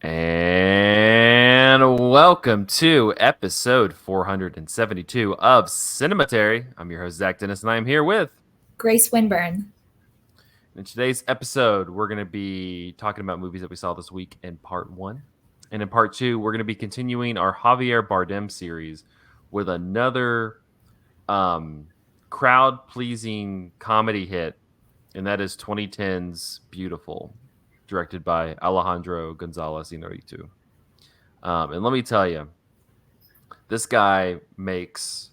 And welcome to episode 472 of Cinematary. I'm your host, Zach Dennis, and I am here with... Grace Winburn. In today's episode, we're going to be talking about movies that we saw this week in part one. And in part two, we're going to be continuing our Javier Bardem series with another crowd-pleasing comedy hit, and that is 2010's Biutiful, directed by Alejandro Gonzalez Inarritu. And let me tell you, this guy makes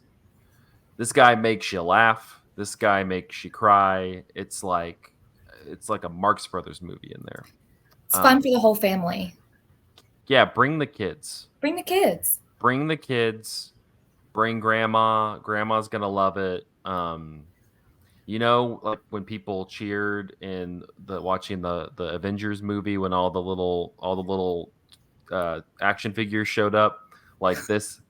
you laugh. This guy makes you cry. It's like a Marx Brothers movie in there. It's fun for the whole family. Yeah, bring the kids. Bring the kids. Bring the kids. Bring grandma. Grandma's gonna love it. Like when people cheered in watching the Avengers movie when all the little action figures showed up, like this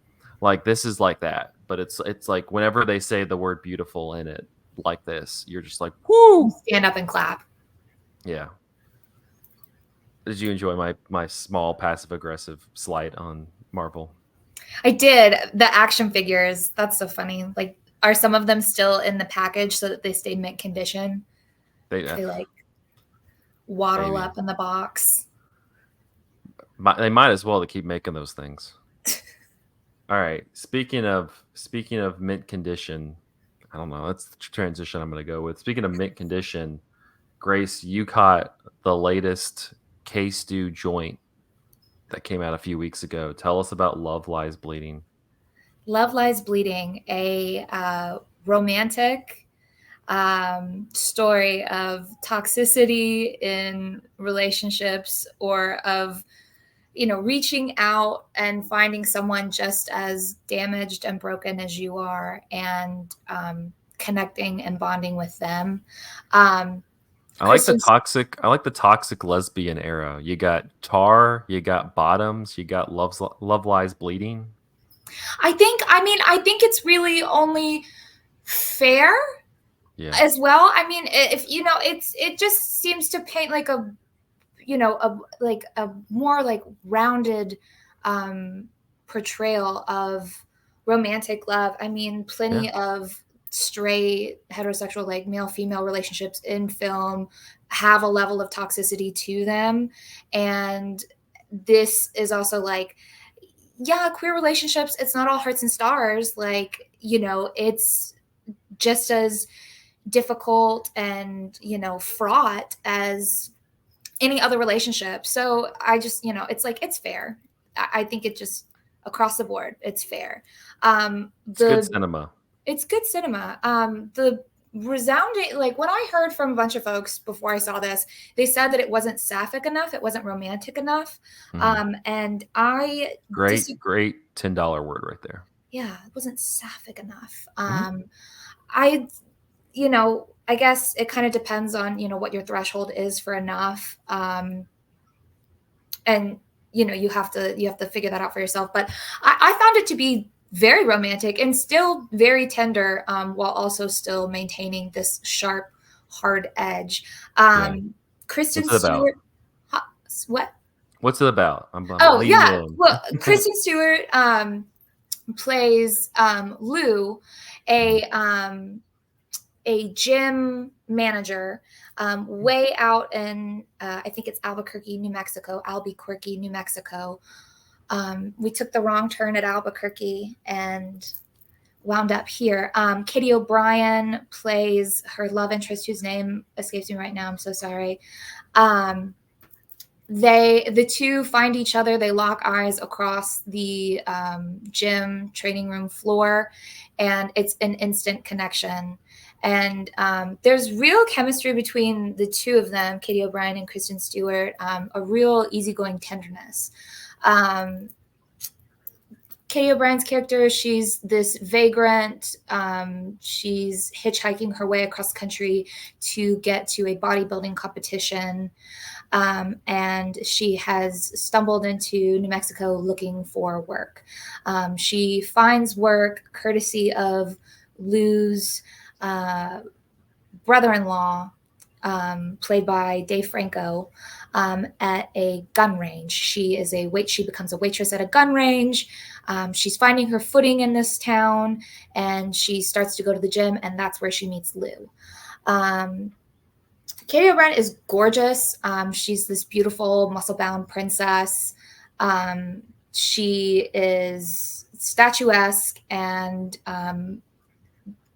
is like that, but it's like whenever they say the word beautiful in it like this, you're just like, whoo, stand up and clap. Yeah. Did you enjoy my small passive aggressive slight on Marvel? I did. The action figures, that's so funny. Like, are some of them still in the package so that they stay mint condition? They like waddle maybe up in the box. They might as well to keep making those things. All right. Speaking of mint condition, I don't know. That's the transition I'm going to go with. Speaking of mint condition, Grace, you caught the latest K-Stew joint that came out a few weeks ago. Tell us about Love Lies Bleeding. Love Lies Bleeding, a romantic story of toxicity in relationships, or of reaching out and finding someone just as damaged and broken as you are, and connecting and bonding with them. I like the toxic lesbian era. You got Tar, you got Bottoms, you got Love Lies Bleeding. I think it's really only fair as well. I mean, if it just seems to paint like a more like rounded portrayal of romantic love. I mean, plenty of straight heterosexual, like male-female relationships in film have a level of toxicity to them, and this is also like, queer relationships, it's not all hearts and stars. Like, it's just as difficult and fraught as any other relationship. So I just, it's like, it's fair. I think it just across the board, it's fair. It's good cinema. It's good cinema. The resounding, like, when I heard from a bunch of folks before I saw this, they said that it wasn't sapphic enough, it wasn't romantic enough. And I great $10 word right there. Yeah, it wasn't sapphic enough. I guess it kind of depends on, what your threshold is for enough. And you have to figure that out for yourself. But I found it to be very romantic and still very tender, while also still maintaining this sharp, hard edge. Kristen Stewart. What? What's it about? Well, Kristen Stewart plays Lou, a gym manager, way out in, I think it's Albuquerque, New Mexico. We took the wrong turn at Albuquerque and wound up here. Katie O'Brien plays her love interest, whose name escapes me right now. I'm so sorry. The two find each other. They lock eyes across the gym training room floor, and it's an instant connection. And there's real chemistry between the two of them, Katie O'Brien and Kristen Stewart, a real easygoing tenderness. Katie O'Brien's character, she's this vagrant. She's hitchhiking her way across country to get to a bodybuilding competition. And she has stumbled into New Mexico looking for work. She finds work courtesy of Lou's brother-in-law, played by Dave Franco, at a gun range. She becomes a waitress at a gun range. She's finding her footing in this town, and she starts to go to the gym, and that's where she meets Lou. Katie O'Brien is gorgeous. She's this beautiful, muscle-bound princess. She is statuesque and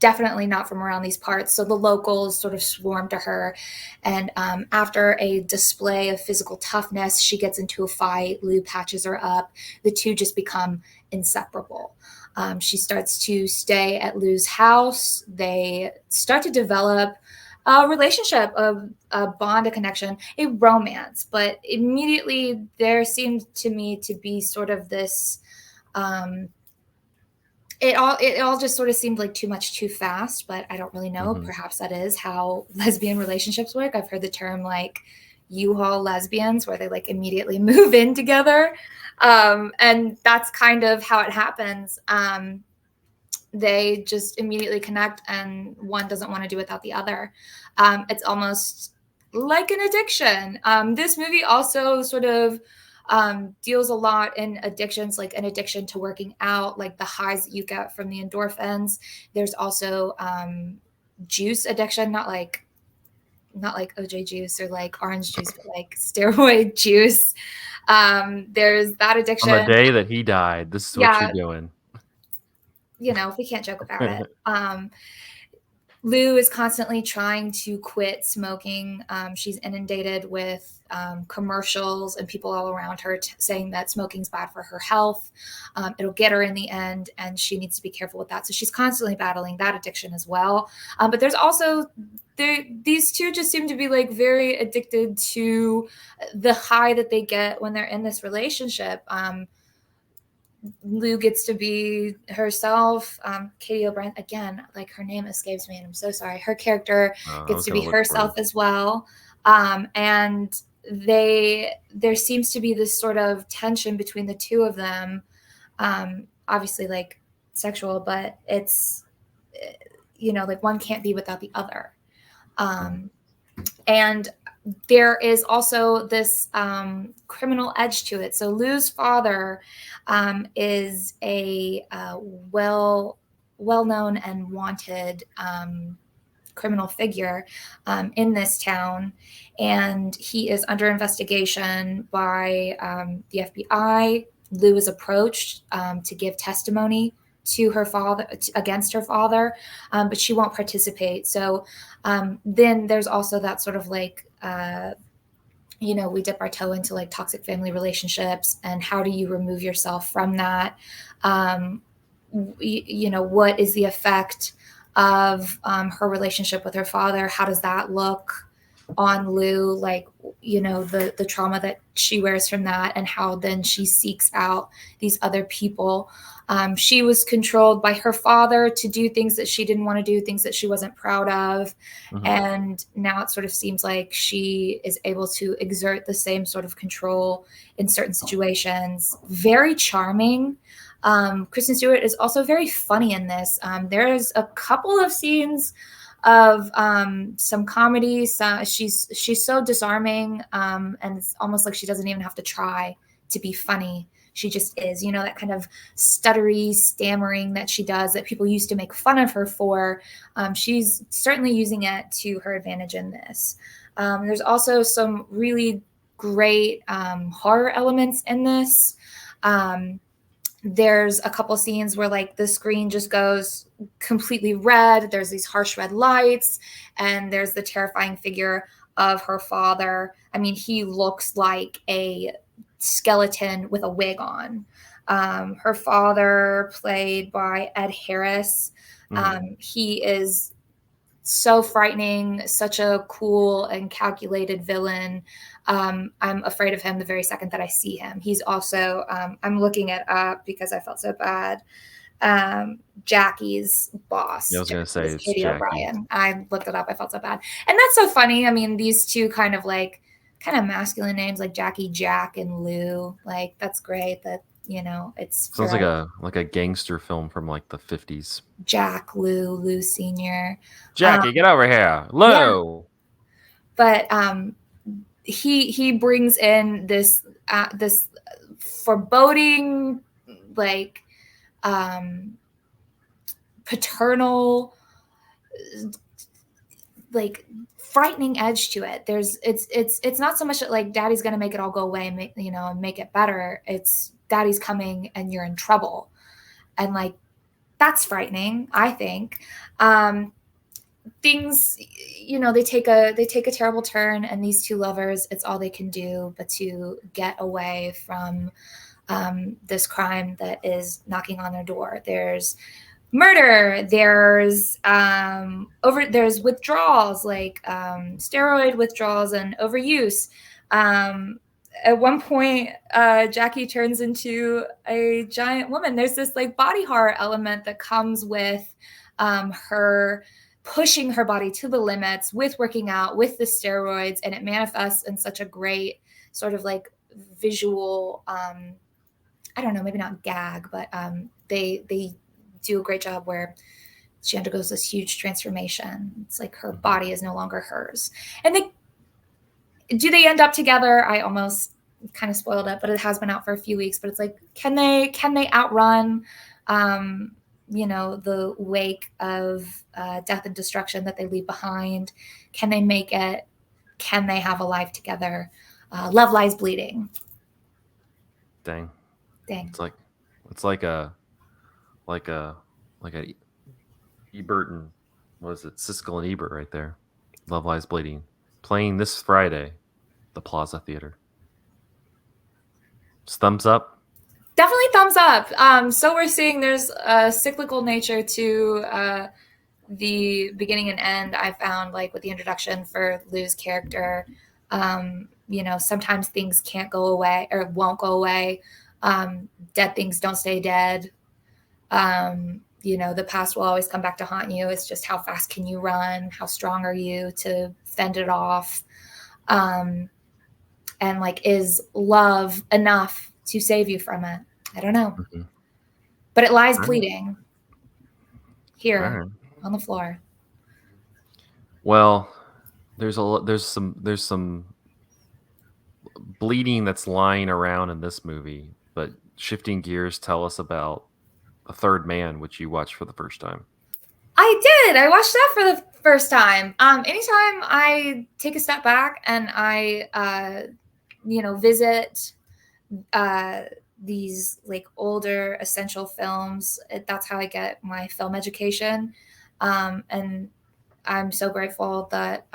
definitely not from around these parts. So the locals sort of swarm to her. And after a display of physical toughness, she gets into a fight. Lou patches her up. The two just become inseparable. She starts to stay at Lou's house. They start to develop a relationship, a bond, a connection, a romance. But immediately there seemed to me to be sort of this it all just sort of seemed like too much too fast, but I don't really know. Mm-hmm. Perhaps that is how lesbian relationships work. I've heard the term like U-Haul lesbians, where they like immediately move in together. And that's kind of how it happens. They just immediately connect, and one doesn't want to do without the other. It's almost like an addiction. This movie also sort of deals a lot in addictions, like an addiction to working out, like the highs that you get from the endorphins. There's also juice addiction, not like OJ juice or like orange juice, but like steroid juice. There's that On the addiction. day that he died, this is what you're Yeah, doing. we can't joke about it. Lou is constantly trying to quit smoking. She's inundated with commercials and people all around her saying that smoking's bad for her health. It'll get her in the end, and she needs to be careful with that. So she's constantly battling that addiction as well. But there's also these two just seem to be like very addicted to the high that they get when they're in this relationship. Lou gets to be herself. Katie O'Brien, again, like her name escapes me, and I'm so sorry. Her character I gets was to gonna be look for herself you. as well. And there seems to be this sort of tension between the two of them. Obviously, like sexual, but it's like one can't be without the other. And there is also this criminal edge to it. So Lou's father is a well-known and wanted criminal figure in this town, and he is under investigation by the FBI. Lou is approached to give testimony to her father against her father, but she won't participate. So then there's also that sort of like we dip our toe into like toxic family relationships, and how do you remove yourself from that? What is the effect of her relationship with her father? How does that look on Lou? Like, the trauma that she wears from that, and how then she seeks out these other people. She was controlled by her father to do things that she didn't want to do, things that she wasn't proud of. Mm-hmm. And now it sort of seems like she is able to exert the same sort of control in certain situations. Very charming. Kristen Stewart is also very funny in this. There's a couple of scenes of some comedy. She's so disarming, and it's almost like she doesn't even have to try to be funny. She just is, that kind of stuttery, stammering that she does that people used to make fun of her for. She's certainly using it to her advantage in this. There's also some really great horror elements in this. There's a couple scenes where like the screen just goes completely red. There's these harsh red lights, and there's the terrifying figure of her father. I mean, he looks like a skeleton with a wig on. Her father, played by Ed Harris, he is so frightening, such a cool and calculated villain. I'm afraid of him the very second that I see him. He's also, I'm looking it up because I felt so bad. Jackie's boss. Yeah, I was gonna say Is it's Katie Jackie. O'Brien. I looked it up. I felt so bad. And that's so funny. I mean, these two kind of masculine names like Jackie, Jack, and Lou. Like, that's great that, it's Sounds for like a gangster film from like the 50s. Jack, Lou Senior. Jackie, get over here. Yeah. Lou. But he brings in this this foreboding, like paternal, like frightening edge to it. It's not so much that like daddy's gonna make it all go away and make it better. It's daddy's coming and you're in trouble, and like that's frightening, I think. Things, they take a terrible turn, and these two lovers, it's all they can do but to get away from this crime that is knocking on their door. There's murder, there's withdrawals, like steroid withdrawals and overuse. At one point, Jackie turns into a giant woman. There's this like body horror element that comes with her pushing her body to the limits with working out, with the steroids, and it manifests in such a great sort of like visual, I don't know, maybe not gag, but they do a great job where she undergoes this huge transformation. It's like her body is no longer hers. And they end up together? I almost kind of spoiled it, but it has been out for a few weeks. But it's like, can they outrun the wake of death and destruction that they leave behind? Can they make it? Can they have a life together? Love lies bleeding. Dang. Dang. It's like a Ebert and what is it? Siskel and Ebert right there. Love Lies Bleeding. Playing this Friday, the Plaza Theater. Just thumbs up. Definitely thumbs up. So we're seeing there's a cyclical nature to the beginning and end. I found, like, with the introduction for Lou's character, sometimes things can't go away or won't go away. Dead things don't stay dead. The past will always come back to haunt you. It's just how fast can you run? How strong are you to fend it off? And like, is love enough to save you from it? I don't know. Mm-hmm. But it lies bleeding here on the floor. Well, there's some bleeding that's lying around in this movie, but shifting gears, tell us about The Third Man, which you watched for the first time. I did. I watched that for the first time. Anytime I take a step back and I, visit these like older essential films, that's how I get my film education. And I'm so grateful that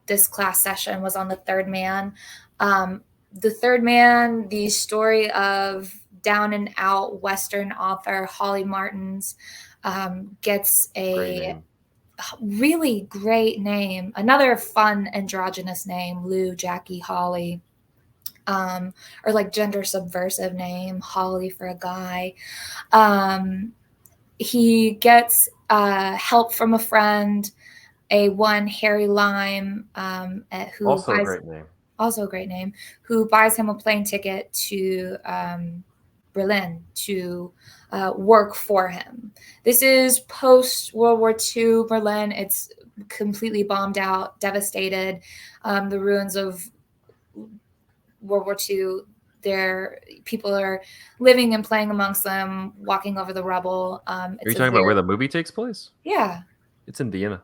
this class session was on The Third Man. The Third Man, the story of down and out Western author Holly Martins, gets a really great name. Another fun androgynous name, Lou, Jackie, Holly. Or like gender subversive name, Holly for a guy. He gets help from a friend, Harry Lime, who also a great name, who buys him a plane ticket to Berlin to work for him. This is post World War II Berlin. It's completely bombed out, devastated. The ruins of World War II, people are living and playing amongst them, walking over the rubble. Are you talking about where the movie takes place? Yeah. It's in Vienna.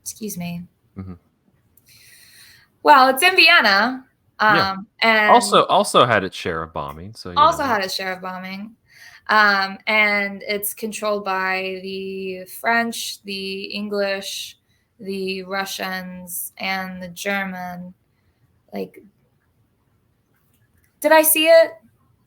Excuse me. Mm-hmm. Well, it's in Vienna. And also had its share of bombing. Had its share of bombing. And it's controlled by the French, the English, the Russians, and the German. Like, did I see it?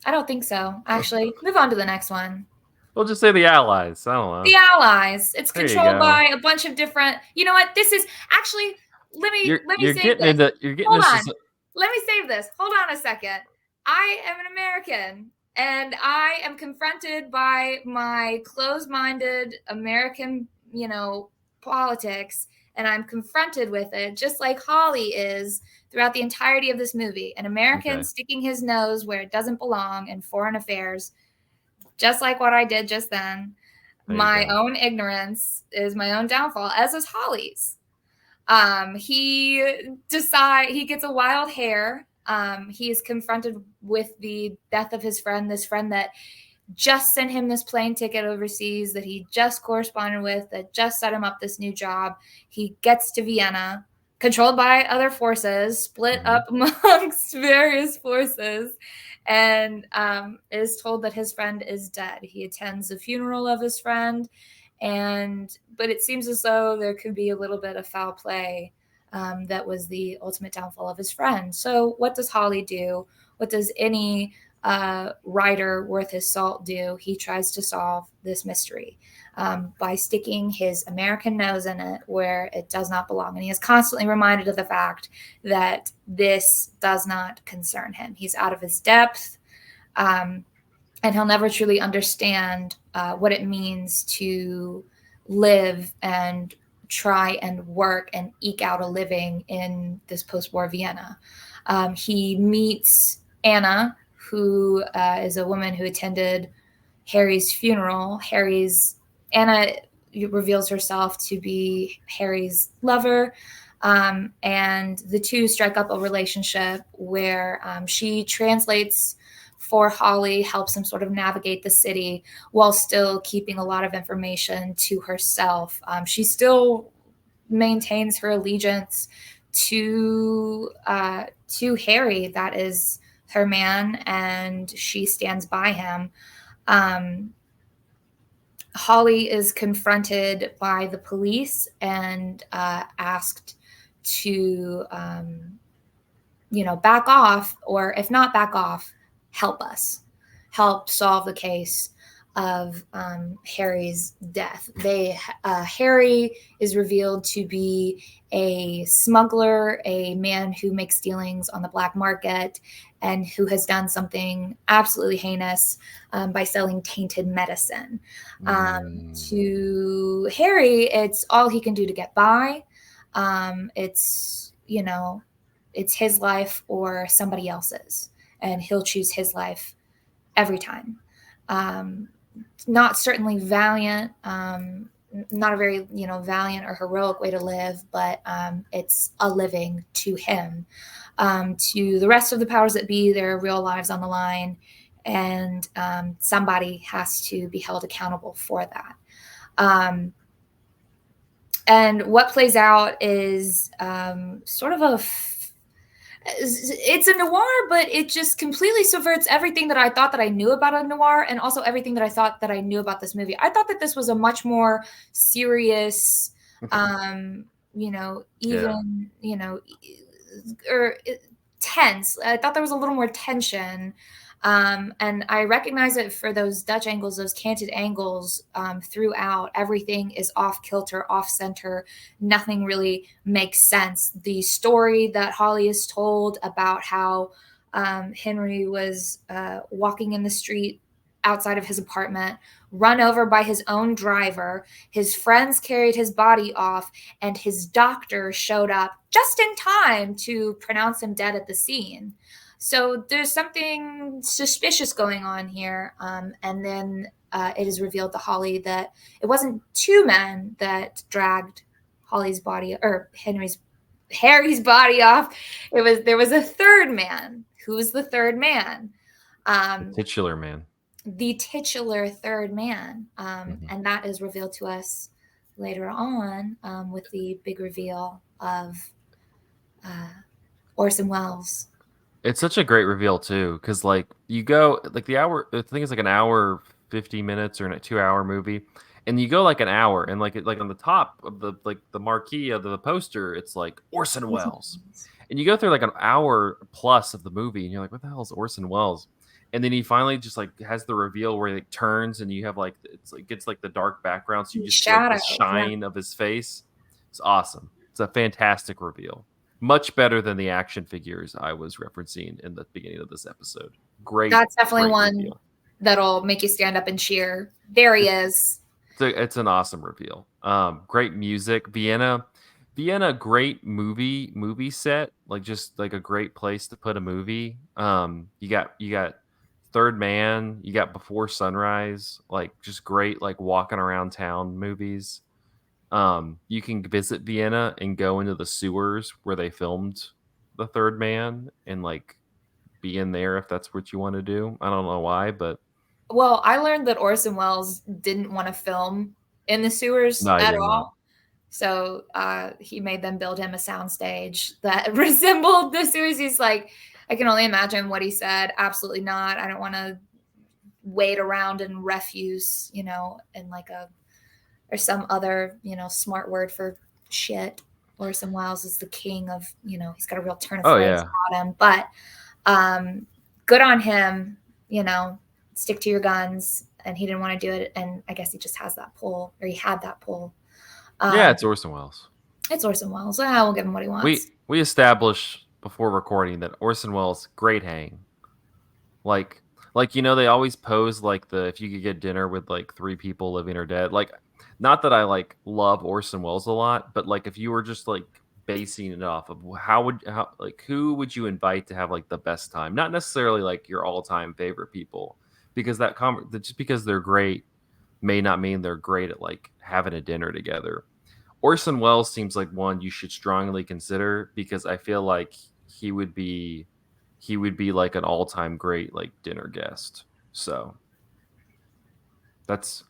I don't think so. Actually, move on to the next one. We'll just say the Allies. I don't know. The Allies. It's controlled by a bunch of different. You know what? This is actually. Let me save this. Hold on. Let me save this. Hold on a second. I am an American, and I am confronted by my closed-minded American, politics, and I'm confronted with it, just like Holly is throughout the entirety of this movie. An American sticking his nose where it doesn't belong in foreign affairs, just like what I did just then. My own ignorance is my own downfall, as is Holly's. He gets a wild hair. He is confronted with the death of his friend, this friend that just sent him this plane ticket overseas, that he just corresponded with, that just set him up this new job. He gets to Vienna, controlled by other forces, split Mm-hmm. up amongst various forces, and is told that his friend is dead. He attends the funeral of his friend, but it seems as though there could be a little bit of foul play that was the ultimate downfall of his friend. So what does Holly do? What does any writer worth his salt do? He tries to solve this mystery by sticking his American nose in it where it does not belong. And he is constantly reminded of the fact that this does not concern him. He's out of his depth, and he'll never truly understand what it means to live and try and work and eke out a living in this post-war Vienna. He meets Anna, who is a woman who attended Harry's funeral. Anna reveals herself to be Harry's lover, and the two strike up a relationship where she translates for Holly, helps him sort of navigate the city while still keeping a lot of information to herself. She still maintains her allegiance to Harry. That is her man, and she stands by him. Holly is confronted by the police and asked to, back off, or if not back off, help solve the case of Harry's death. Harry is revealed to be a smuggler, a man who makes dealings on the black market, and who has done something absolutely heinous by selling tainted medicine. To Harry, it's all he can do to get by. It's his life or somebody else's, and he'll choose his life every time. Not certainly valiant, not a very valiant or heroic way to live, but it's a living to him. To the rest of the powers that be, their real lives on the line, and somebody has to be held accountable for that. And what plays out is sort of it's a noir, but it just completely subverts everything that I thought that I knew about a noir, and also everything that I thought that I knew about this movie. I thought that this was a much more serious, or tense. I thought there was a little more tension. And I recognize it for those Dutch angles, those canted angles throughout. Everything is off kilter, off center. Nothing really makes sense. The story that Holly is told about how Henry was walking in the street outside of his apartment, run over by his own driver. His friends carried his body off, and his doctor showed up just in time to pronounce him dead at the scene. So there's something suspicious going on here. And then it is revealed to Holly that it wasn't two men that dragged Harry's body off. There was a third man. Who's the third man? The titular man. The titular third man. And that is revealed to us later on with the big reveal of Orson Welles. It's such a great reveal too, because you go the hour. I think it's like an hour 50 minutes or a 2 hour movie, and you go an hour, and on the top of the marquee of the poster, it's like Orson Welles, and you go through an hour plus of the movie, and you're like, what the hell is Orson Welles? And then he finally just has the reveal where he turns, and you have gets the dark background, so you just see the shine of his face. It's awesome. It's a fantastic reveal. Much better than the action figures I was referencing in the beginning of this episode. Great. That's definitely great one reveal. That'll make you stand up and cheer. There he is. It's an awesome reveal. Great music. Vienna, great movie set. Just a great place to put a movie. You got Third Man. You got Before Sunrise. Just great walking around town movies. You can visit Vienna and go into the sewers where they filmed The Third Man and like be in there if that's what you want to do. I don't know why, but Well, I learned that Orson Welles didn't want to film in the sewers no, I at did not. all. So he made them build him a soundstage that resembled the sewers. He's like, I can only imagine what he said. Absolutely not. I don't want to wade around in refuse, in like or some other, smart word for shit. Orson Welles is the king of, he's got a real turn of Oh phrase yeah, about him. But good on him, you know, stick to your guns. And he didn't want to do it. And I guess he just has that pull, or he had that pull. yeah. Um, It's Orson Welles. it's Orson Welles. We'll give him what he wants. We established before recording that Orson Welles great hang. Like they always pose like the if you could get dinner with like three people living or dead. Like not that I like love Orson Welles a lot, but like if you were just like basing it off of how like who would you invite to have like the best time? Not necessarily like your all-time favorite people because just because they're great may not mean they're great at like having a dinner together. Orson Welles seems like one you should strongly consider because I feel like he would be he would be like an all-time great like dinner guest. So that's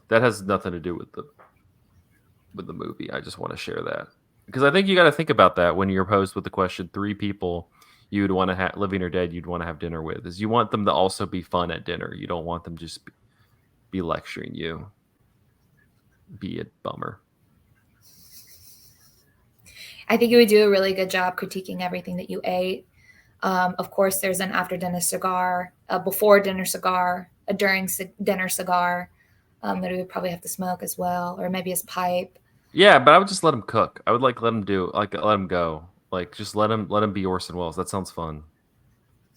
that has nothing to do with the movie. I just want to share that because I think you got to think about that when you're posed with the question three people you would want to have living or dead you'd want to have dinner with is you want them to also be fun at dinner. You don't want them just be lecturing you. Be a bummer. I think you would do a really good job critiquing everything that you ate. Of course, there's an after dinner cigar, a before dinner cigar, a during dinner cigar that we would probably have to smoke as well, or maybe his pipe. Yeah, but I would just let him cook. I would like let him do like let him go. Like just let him be Orson Welles. That sounds fun.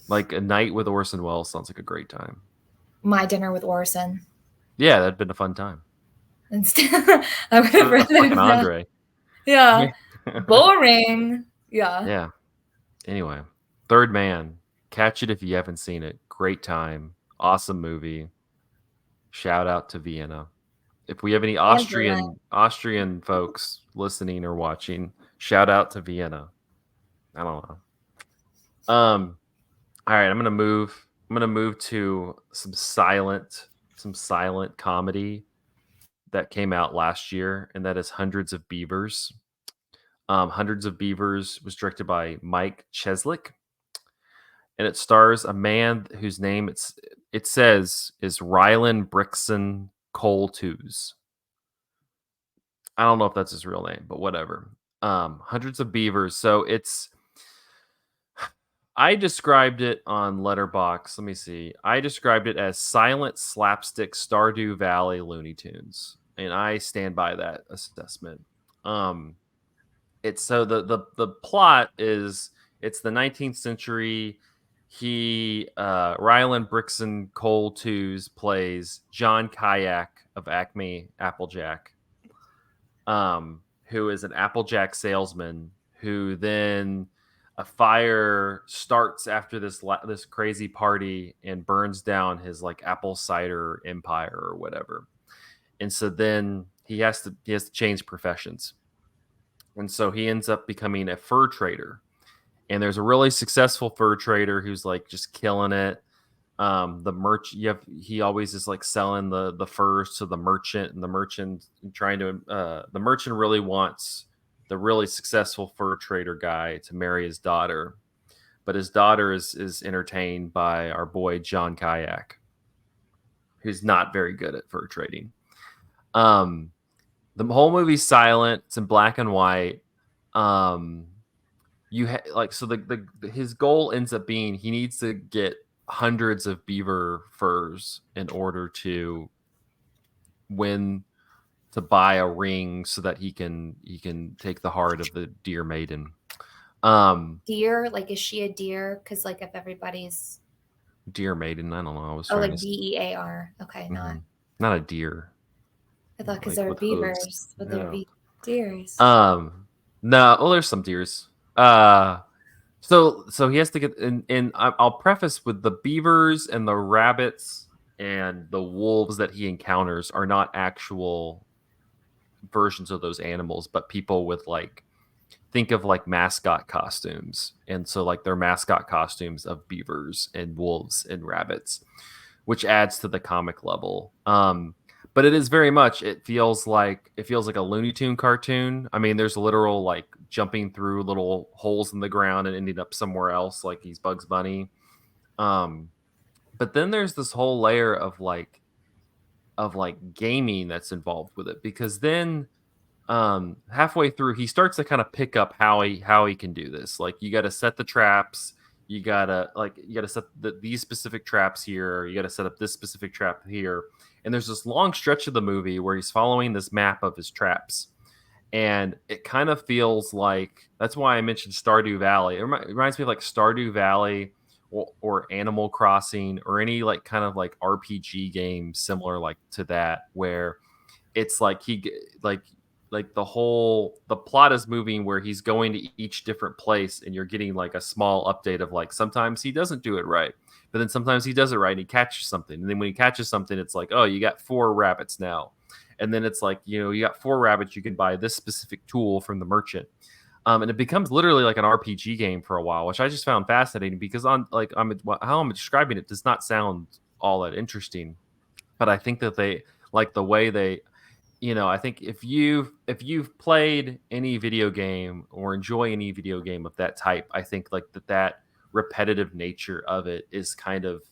Like a night with Orson Welles sounds like a great time. My dinner with Orson. Yeah, that'd been a fun time. Instead, I would have So that's rather fucking that. Andre. Yeah. Yeah. Boring. Yeah. Yeah. Anyway, Third Man. Catch it if you haven't seen it. Great time. Awesome movie. Shout out to Vienna. If we have any And Berlin. Austrian folks listening or watching, shout out to Vienna. I don't know. All right, I'm gonna move. I'm gonna move to some silent comedy that came out last year, and that is Hundreds of Beavers. Hundreds of Beavers was directed by Mike Cheslick, and it stars a man whose name it says is Rylan Brixton Cole Tews. I don't know if that's his real name, but whatever. Hundreds of Beavers. So it's I described it on Letterbox. Let me see. I described it as silent slapstick Stardew Valley Looney Tunes, and I stand by that assessment. Um, it's so the plot is it's the 19th century. Ryland Brixton Cole Tews plays John Kayak of Acme Applejack, who is an Applejack salesman who then a fire starts after this crazy party and burns down his like apple cider empire or whatever. And so then he has to change professions. And so he ends up becoming a fur trader. And there's a really successful fur trader who's like just killing it. The merch he always is like selling the furs to the merchant, and the merchant trying to the merchant really wants the really successful fur trader guy to marry his daughter, but his daughter is entertained by our boy John Kayak, who's not very good at fur trading. um the whole movie's silent, it's in black and white. His goal ends up being he needs to get hundreds of beaver furs in order to win to buy a ring so that he can take the heart of the deer maiden. Deer, like, is she a deer? Because, like, if everybody's. Deer maiden, I don't know. I was Oh, trying like to DEAR. Okay, not. not a deer I thought because like there were with hooves. beavers, but there would No. be deers. No, well, there's some deers. So he has to get and I'll preface with the beavers and the rabbits and the wolves that he encounters are not actual versions of those animals, but people with like, think of like mascot costumes. And so like their mascot costumes of beavers and wolves and rabbits, which adds to the comic level. But it is very much, it feels like a Looney Tune cartoon. I mean, there's literal like jumping through little holes in the ground and ending up somewhere else like he's Bugs Bunny. Um, but then there's this whole layer of like gaming that's involved with it, because then halfway through he starts to kind of pick up how he can do this. Like, you got to set the traps, you got to set these specific traps here, you got to set up this specific trap here. And there's this long stretch of the movie where he's following this map of his traps, and it kind of feels like, that's why I mentioned Stardew Valley. It reminds me of like Stardew Valley, or Animal Crossing, or any like kind of like RPG game similar like to that, where it's like like the plot is moving where he's going to each different place, and you're getting like a small update of like, sometimes he doesn't do it right, but then sometimes he does it right and he catches something, and then when he catches something, it's like, oh, you got 4 rabbits now. And then it's like, you got 4 rabbits, you can buy this specific tool from the merchant. And it becomes literally like an RPG game for a while, which I just found fascinating, because how I'm describing it does not sound all that interesting. But I think that they like the way they, I think if you've played any video game or enjoy any video game of that type, I think like that repetitive nature of it is kind of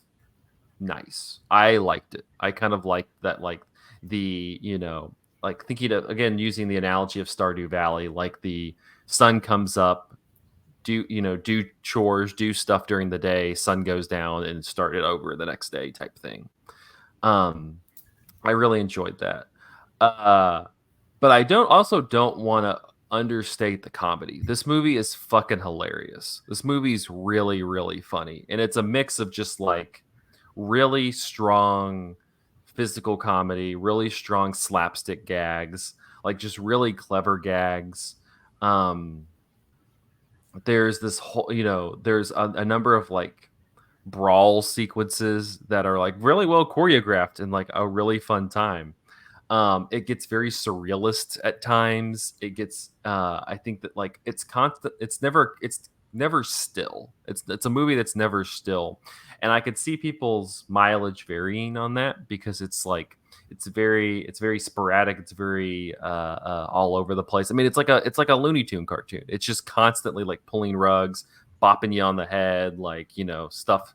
nice. I liked it. I kind of liked that, like like thinking of, again, using the analogy of Stardew Valley, like the sun comes up, do chores, do stuff during the day, sun goes down, and start it over the next day type thing. Um, I really enjoyed that. Uh, but I don't want to understate the comedy. This movie is fucking hilarious. This movie's really, really funny. And it's a mix of just like really strong physical comedy, really strong slapstick gags, like just really clever gags. Um, there's this whole, there's a number of like brawl sequences that are like really well choreographed and like a really fun time. It gets very surrealist at times. It gets I think that like it's constant, it's never still. It's a movie that's never still. And I could see people's mileage varying on that, because it's very sporadic, it's very all over the place. I mean, it's like a Looney Tune cartoon. It's just constantly like pulling rugs, bopping you on the head, like, stuff,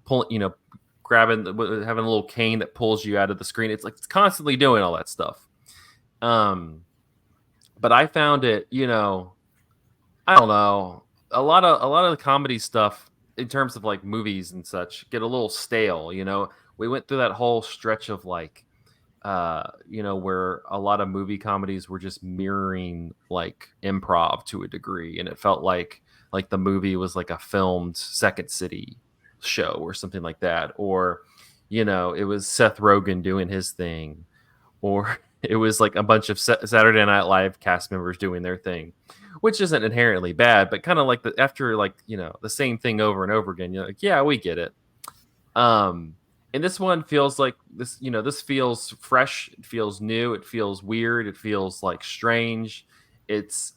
pulling, grabbing, having a little cane that pulls you out of the screen. It's like it's constantly doing all that stuff. Um, but I found it, I don't know, a lot of the comedy stuff in terms of like movies and such get a little stale. We went through that whole stretch of like, where a lot of movie comedies were just mirroring like improv to a degree, and it felt like the movie was like a filmed Second City show or something like that, or it was Seth Rogen doing his thing, or it was like a bunch of Saturday Night Live cast members doing their thing, which isn't inherently bad, but kind of like after like the same thing over and over again, you're like, yeah, we get it. Um, and this one feels like this, this feels fresh, it feels new, it feels weird, it feels like strange. It's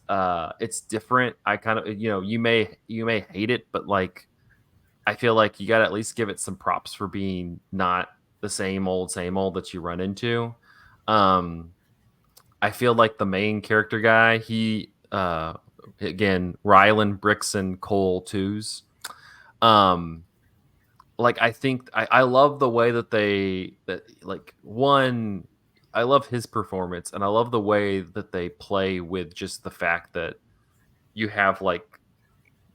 different. I kind of, you may hate it, but like I feel like you got to at least give it some props for being not the same old that you run into. Um, I feel like the main character guy, he again, Rylan Brixton Cole Twos. Um, like I think I love the way that like one, I love his performance, and I love the way that they play with just the fact that you have like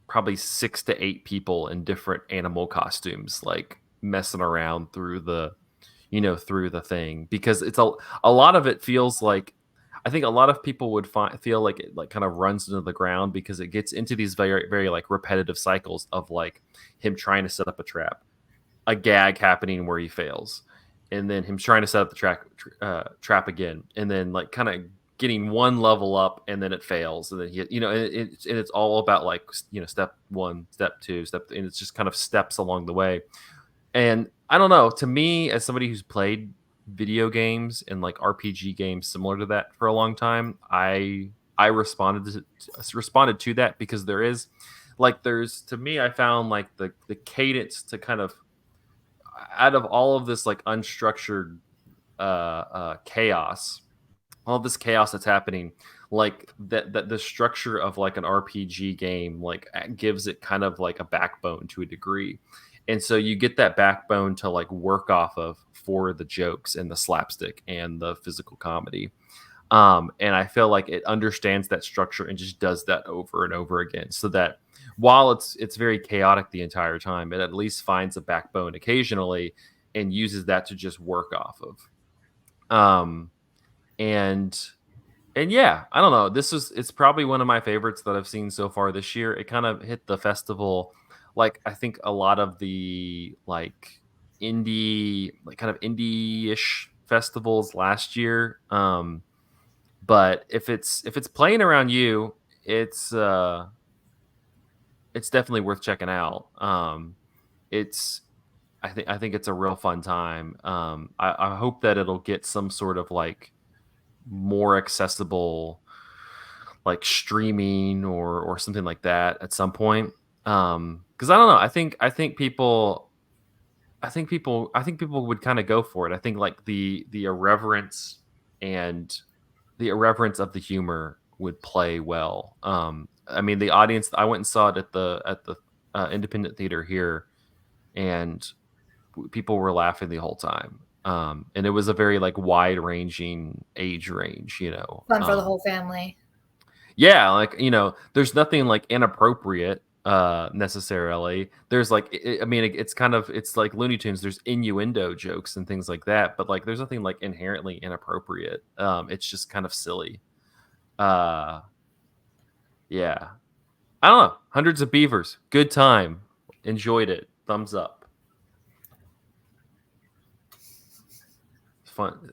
probably 6 to 8 people in different animal costumes, like messing around through the thing, because a lot of it feels like, I think a lot of people would feel like it like kind of runs into the ground, because it gets into these very, very like repetitive cycles of like him trying to set up a trap, a gag happening where he fails, and then him trying to set up the trap again, and then like kind of getting one level up, and then it fails, and then and it's all about like step one, step two, and it's just kind of steps along the way. And I don't know, to me, as somebody who's played video games and like RPG games similar to that for a long time. I responded to that because there is like there's to me I found like the cadence to kind of out of all of this like unstructured chaos, all this chaos that's happening, like that the structure of like an RPG game like gives it kind of like a backbone to a degree. And so you get that backbone to like work off of for the jokes and the slapstick and the physical comedy. And I feel like it understands that structure and just does that over and over again, so that while it's very chaotic the entire time, it at least finds a backbone occasionally and uses that to just work off of. Um, and yeah, I don't know. It's probably one of my favorites that I've seen so far this year. It kind of hit the festival, like I think a lot of the like indie, like kind of indie-ish festivals last year. But if it's playing around you, it's uh it's definitely worth checking out. It's I think it's a real fun time. I hope that it'll get some sort of like more accessible like streaming or something like that at some point. Because I don't know, I think people would kind of go for it. I think like the irreverence and the irreverence of the humor would play well. I mean, the audience. I went and saw it at the independent theater here, and people were laughing the whole time. And it was a very like wide ranging age range, you know. Fun for the whole family. Yeah, like you know, there's nothing like inappropriate necessarily. There's like I mean it's kind of it's like Looney Tunes, there's innuendo jokes and things like that, but like there's nothing like inherently inappropriate. It's just kind of silly. uh yeah, I don't know, Hundreds of Beavers, good time, enjoyed it, thumbs up. It's fun.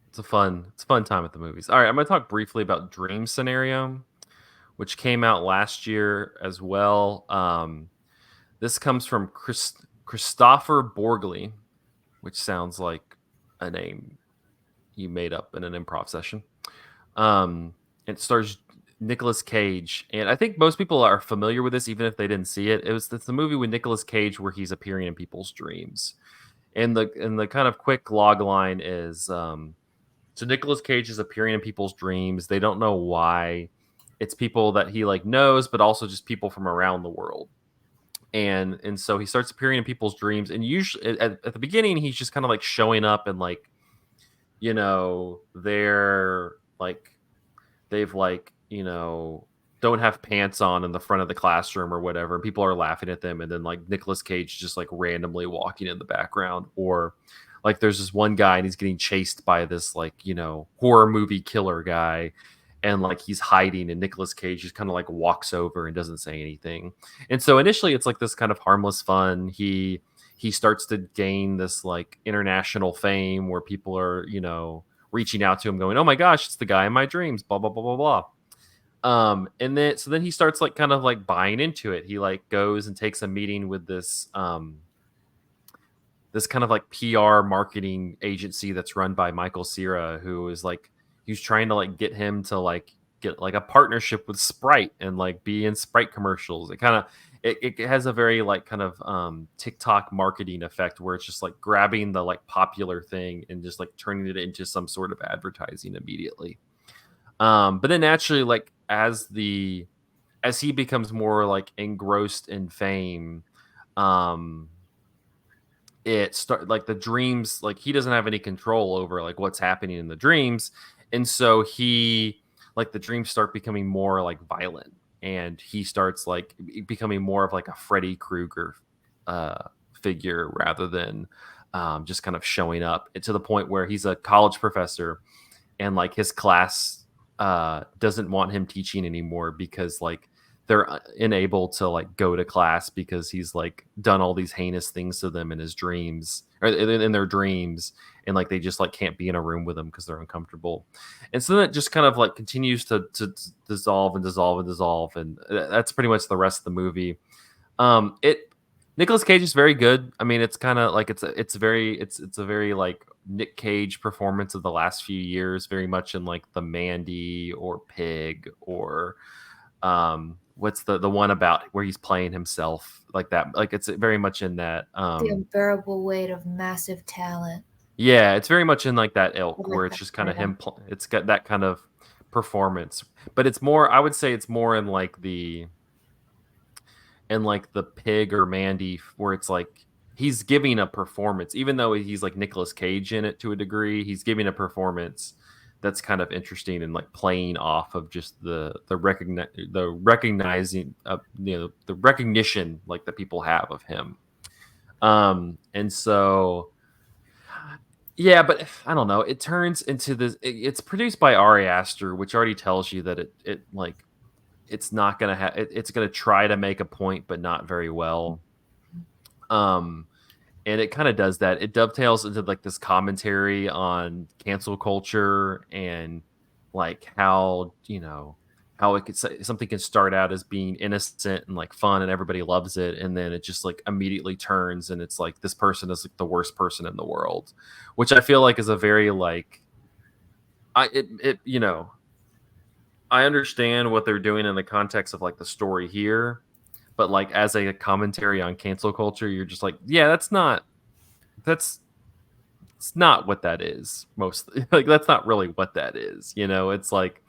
It's a fun time at the movies. All right, I'm gonna talk briefly about Dream Scenario, which came out last year as well. This comes from Christopher Borgli, which sounds like a name you made up in an improv session. It stars Nicolas Cage, and I think most people are familiar with this, even if they didn't see it. It's the movie with Nicolas Cage where he's appearing in people's dreams, and the kind of quick log line is so Nicolas Cage is appearing in people's dreams. They don't know why. It's people that he like knows, but also just people from around the world. And so he starts appearing in people's dreams, and usually at the beginning he's just kind of like showing up and like, you know, they're like they've like, you know, don't have pants on in the front of the classroom or whatever, and people are laughing at them, and then like Nicolas Cage just like randomly walking in the background. Or like there's this one guy and he's getting chased by this like, you know, horror movie killer guy, and like he's hiding, and Nicolas Cage just kind of like walks over and doesn't say anything. And so initially it's like this kind of harmless fun. He starts to gain this like international fame where people are, you know, reaching out to him going, oh my gosh, it's the guy in my dreams, blah blah blah blah blah. And then he starts like kind of like buying into it. He like goes and takes a meeting with this kind of like PR marketing agency that's run by Michael Cera, who is like he's trying to like get him to like get like a partnership with Sprite and like be in Sprite commercials. It kind of it has a very like kind of TikTok marketing effect where it's just like grabbing the like popular thing and just like turning it into some sort of advertising immediately. But then naturally, like as he becomes more like engrossed in fame, um, it start like the dreams, like he doesn't have any control over like what's happening in the dreams, and so he like the dreams start becoming more like violent, and he starts like becoming more of like a Freddy Krueger uh, figure rather than just kind of showing up, to the point where he's a college professor, and like his class doesn't want him teaching anymore because like they're unable to like go to class because he's like done all these heinous things to them in his dreams, or in their dreams, and like they just like can't be in a room with him because they're uncomfortable. And so then it just kind of like continues to dissolve and dissolve and dissolve, and that's pretty much the rest of the movie. It Nicolas Cage is very good. I mean, it's kind of like it's a very like Nick Cage performance of the last few years, very much in like the Mandy or Pig or what's the one about where he's playing himself like that. Like it's very much in that The unbearable weight of massive talent. yeah, it's very much in like that I ilk like where it's that just kind of title. him it's got that kind of performance. But it's more I would say it's more in like the Pig or Mandy where it's like he's giving a performance even though he's like Nicolas Cage in it to a degree, he's giving a performance that's kind of interesting and like playing off of just the recognizing the recognition like that people have of him. And so yeah, but I don't know. It turns into this. It's produced by Ari Aster, which already tells you that it like it's not gonna have. It's gonna try to make a point, but not very well. Um, and it kind of does that. It dovetails into like this commentary on cancel culture and like how how it could something can start out as being innocent and like fun and everybody loves it, and then it just like immediately turns and it's like this person is like the worst person in the world, which I feel like is a very like I understand what they're doing in the context of like the story here, but like as a commentary on cancel culture, you're just like, yeah, that's it's not what that is mostly. Like that's not really what that is. It's like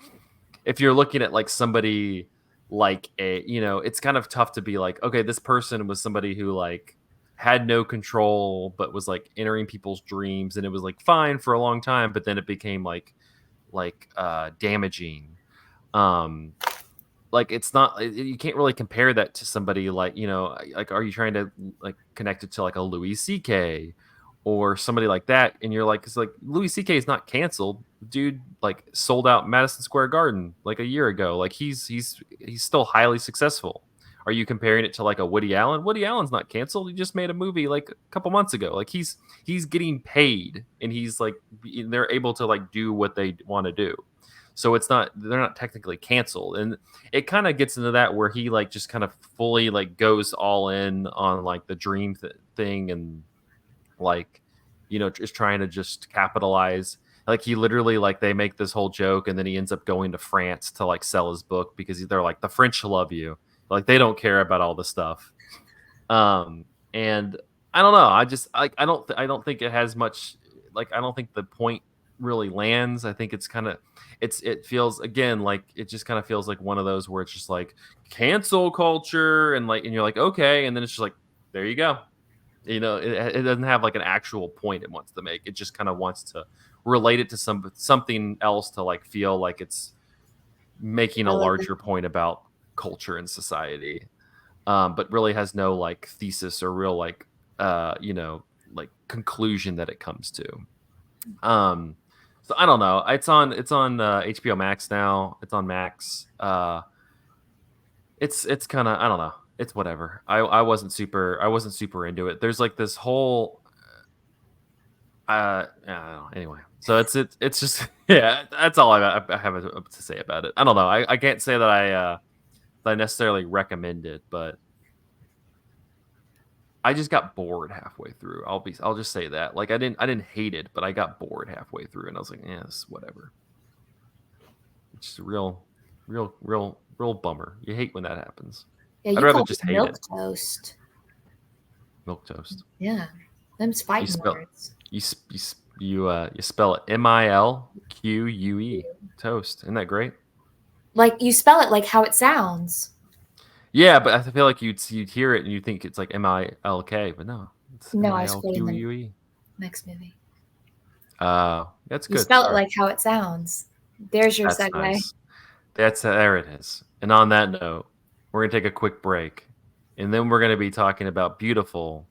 if you're looking at like somebody like it's kind of tough to be like, okay, this person was somebody who like had no control but was like entering people's dreams and it was like fine for a long time, but then it became like damaging. Um like it's not you can't really compare that to somebody like like are you trying to like connect it to like a Louis CK or somebody like that, and you're like it's like Louis CK is not canceled. Dude like sold out Madison Square Garden like a year ago. Like he's still highly successful. Are you comparing it to like a Woody Allen? Woody Allen's not canceled. He just made a movie like a couple months ago. Like he's getting paid and he's like they're able to like do what they want to do. So they're not technically canceled. And it kind of gets into that where he like just kind of fully like goes all in on like the dream thing and like is trying to just capitalize. Like he literally like they make this whole joke and then he ends up going to France to like sell his book because they're like the French love you. Like they don't care about all the stuff. And I don't know. I just I don't think it has much. Like I don't think the point really lands. I think it's kind of it feels again like it just kind of feels like one of those where it's just like cancel culture and like and you're like okay, and then it's just like there you go. It doesn't have like an actual point it wants to make. It just kind of wants to relate it to something else to like feel like it's making I a love it. larger point about culture and society, but really has no like thesis or real like like conclusion that it comes to. Um, so I don't know. It's on HBO Max now. It's on Max. It's kind of I don't know. It's whatever. I wasn't super into it. There's like this whole I don't know. Anyway, so it's just yeah. That's all I have to say about it. I don't know. I can't say that I necessarily recommend it, but I just got bored halfway through. I'll just say that. Like I didn't hate it, but I got bored halfway through and I was like, yeah, this whatever. It's just a real bummer. You hate when that happens. Yeah, I'd you rather called it just hate milk it. toast. Milk toast. Yeah, them's You fighting spell words. you spell it MILQUE toast. Isn't that great? Like you spell it like how it sounds. Yeah, but I feel like you'd hear it and you think it's like MILK, but no, it's No, I was quoting the MILQUE. next movie. That's You good. spell All it right, like how it sounds. There's your that's segue. nice. That's there it is. And on that note, we're gonna take a quick break, and then we're gonna be talking about Beautiful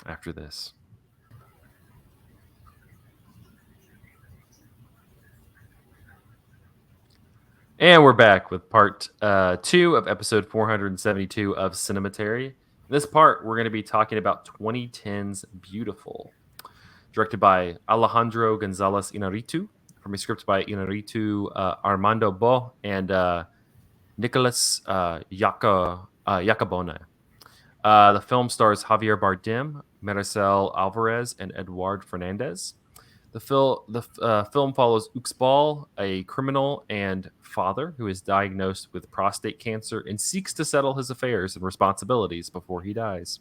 after this. And we're back with part 2 of episode 472 of Cinematary. In this part, we're going to be talking about 2010's Biutiful, directed by Alejandro Gonzalez Inarritu, from a script by Inarritu Armando Bo and Nicolas Jacobone. The film stars Javier Bardem, Maricel Alvarez, and Eduard Fernandez. The film follows Uxbal, a criminal and father who is diagnosed with prostate cancer and seeks to settle his affairs and responsibilities before he dies.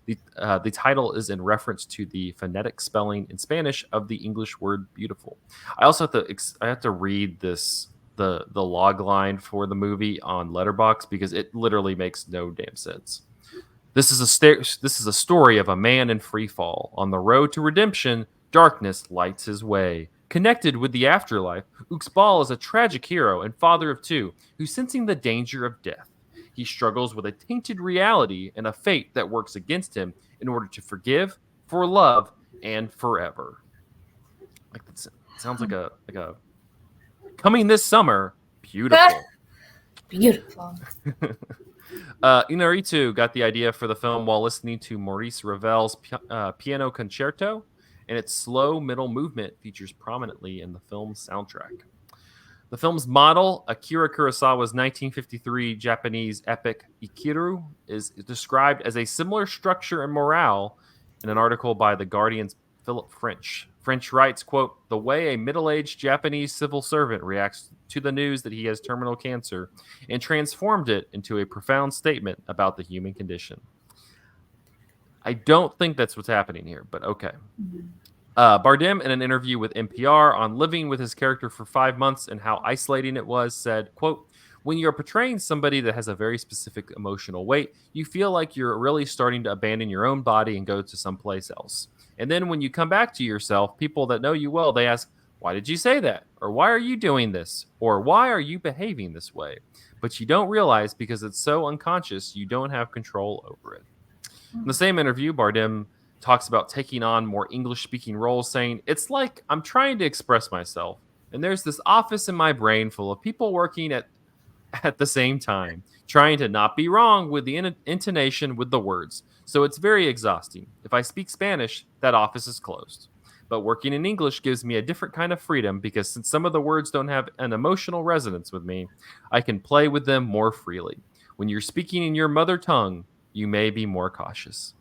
The title is in reference to the phonetic spelling in Spanish of the English word beautiful. I also have to read the log line for the movie on Letterboxd because it literally makes no damn sense. This is a story of a man in free fall. On the road to redemption, darkness lights his way. Connected with the afterlife, Uxbal is a tragic hero and father of two who, sensing the danger of death, he struggles with a tainted reality and a fate that works against him in order to forgive, for love, and forever. Like that sounds like a coming this summer. Beautiful. Beautiful. Inarritu got the idea for the film while listening to Maurice Ravel's piano concerto, and its slow middle movement features prominently in the film's soundtrack. The film's model, Akira Kurosawa's 1953 Japanese epic Ikiru, is described as a similar structure and morale in an article by The Guardian's Philip French. French writes, quote, "The way a middle-aged Japanese civil servant reacts to the news that he has terminal cancer and transformed it into a profound statement about the human condition." I don't think that's what's happening here, but okay. Bardem, in an interview with NPR on living with his character for 5 months and how isolating it was, said, quote, "When you're portraying somebody that has a very specific emotional weight, you feel like you're really starting to abandon your own body and go to someplace else. And then when you come back to yourself, people that know you well, they ask, why did you say that? Or why are you doing this? Or why are you behaving this way? But you don't realize because it's so unconscious, you don't have control over it." In the same interview, Bardem talks about taking on more English speaking roles, saying, "It's like I'm trying to express myself, and there's this office in my brain full of people working at the same time, trying to not be wrong with the intonation with the words. So it's very exhausting. If I speak Spanish, that office is closed. But working in English gives me a different kind of freedom because since some of the words don't have an emotional resonance with me, I can play with them more freely. When you're speaking in your mother tongue, you may be more cautious."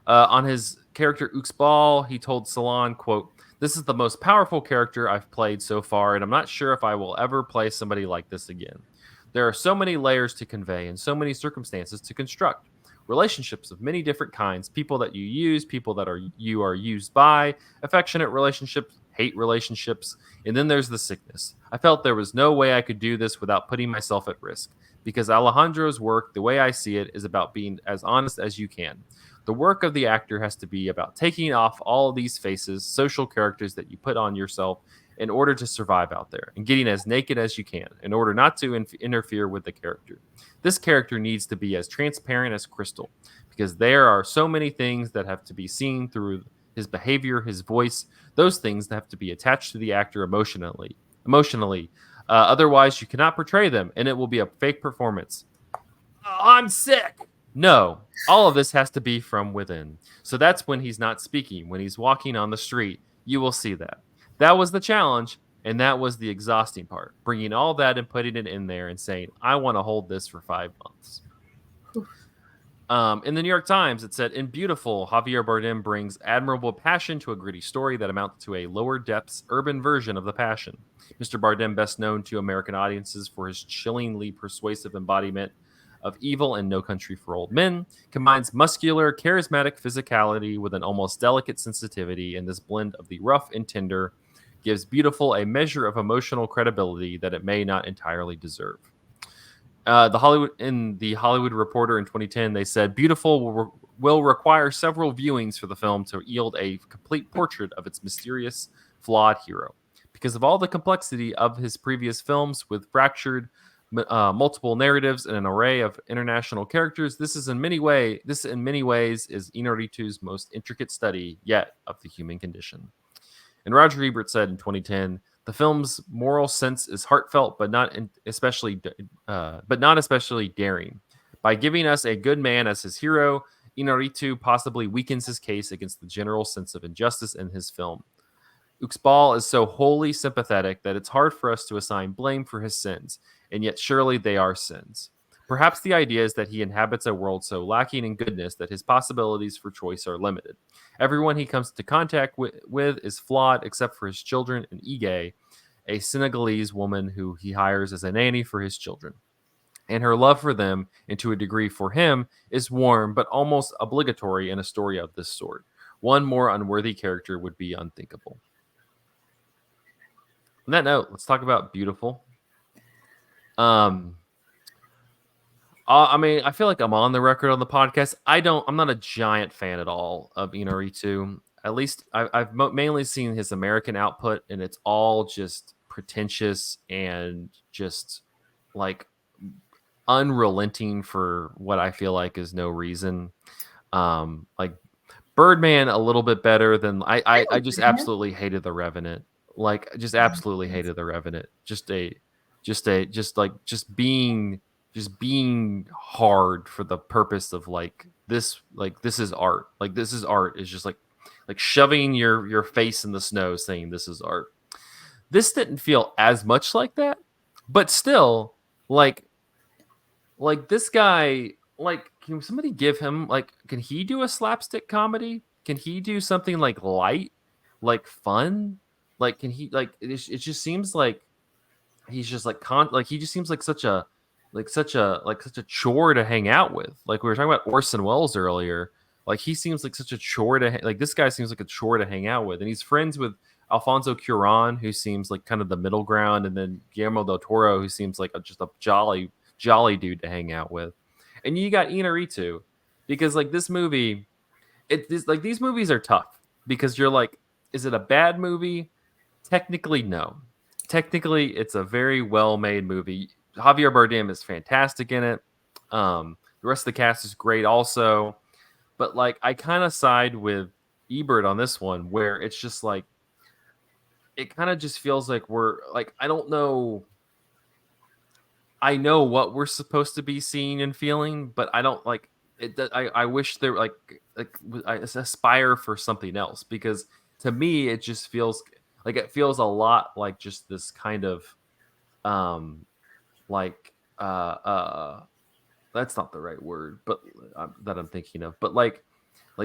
On his character Uxbal, he told Salon, quote, "This is the most powerful character I've played so far, and I'm not sure if I will ever play somebody like this again. There are so many layers to convey and so many circumstances to construct. Relationships of many different kinds, people that you use, people that you are used by, affectionate relationships, hate relationships, and then there's the sickness. I felt there was no way I could do this without putting myself at risk, because Alejandro's work, the way I see it, is about being as honest as you can. The work of the actor has to be about taking off all of these faces, social characters that you put on yourself in order to survive out there and getting as naked as you can in order not to interfere with the character. This character needs to be as transparent as crystal because there are so many things that have to be seen through his behavior, his voice, those things that have to be attached to the actor emotionally. Otherwise, you cannot portray them and it will be a fake performance. Oh, I'm sick. No, all of this has to be from within. So that's when he's not speaking. When he's walking on the street, you will see that. That was the challenge, and that was the exhausting part. Bringing all that and putting it in there and saying, I want to hold this for 5 months. In the New York Times, it said, in Biutiful, Javier Bardem brings admirable passion to a gritty story that amounts to a lower depths urban version of the passion. Mr. Bardem, best known to American audiences for his chillingly persuasive embodiment of evil in No Country for Old Men, combines muscular, charismatic physicality with an almost delicate sensitivity, and this blend of the rough and tender gives Biutiful a measure of emotional credibility that it may not entirely deserve. The Hollywood Reporter in 2010, they said Biutiful will require several viewings for the film to yield a complete portrait of its mysterious, flawed hero. Because of all the complexity of his previous films with fractured multiple narratives and an array of international characters, this in many ways is Inarritu's most intricate study yet of the human condition. And Roger Ebert said in 2010, the film's moral sense is heartfelt, but not especially daring. By giving us a good man as his hero, Inarritu possibly weakens his case against the general sense of injustice in his film. Uxbal is so wholly sympathetic that it's hard for us to assign blame for his sins, and yet surely they are sins. Perhaps the idea is that he inhabits a world so lacking in goodness that his possibilities for choice are limited. Everyone he comes into contact with is flawed except for his children and Ige, a Senegalese woman who he hires as a nanny for his children. And her love for them, and to a degree for him, is warm but almost obligatory in a story of this sort. One more unworthy character would be unthinkable. On that note, let's talk about Biutiful. Um, I mean, I feel like I'm on the record on the podcast. I'm not a giant fan at all of Inarritu. At least I've mainly seen his American output, and it's all just pretentious and just like unrelenting for what I feel like is no reason. Like Birdman a little bit better than I just absolutely hated The Revenant. Like just absolutely hated The Revenant. Just being hard for the purpose of this is art. Like this is art is just like shoving your face in the snow saying this is art. This didn't feel as much like that, but still like this guy, like can somebody give him like can he do a slapstick comedy? Can he do something like light, like fun? Like can he like it just seems like he's just like he just seems like such a chore to hang out with. Like we were talking about Orson Welles earlier. Like he seems like such a chore to like this guy seems like a chore to hang out with, and he's friends with Alfonso Cuarón, who seems like kind of the middle ground, and then Guillermo del Toro, who seems like just a jolly dude to hang out with, and you got Inarritu, because like this movie, like these movies are tough because you're like, is it a bad movie? Technically, no. Technically, it's a very well made movie. Javier Bardem is fantastic in it. The rest of the cast is great also. But like, I kind of side with Ebert on this one, where it's just like, it kind of just feels like we're like, I don't know. I know what we're supposed to be seeing and feeling, but I don't like it. I wish there I aspire for something else, because to me it just feels like it feels a lot like just this kind of um like that's not the right word, but that I'm thinking of, but like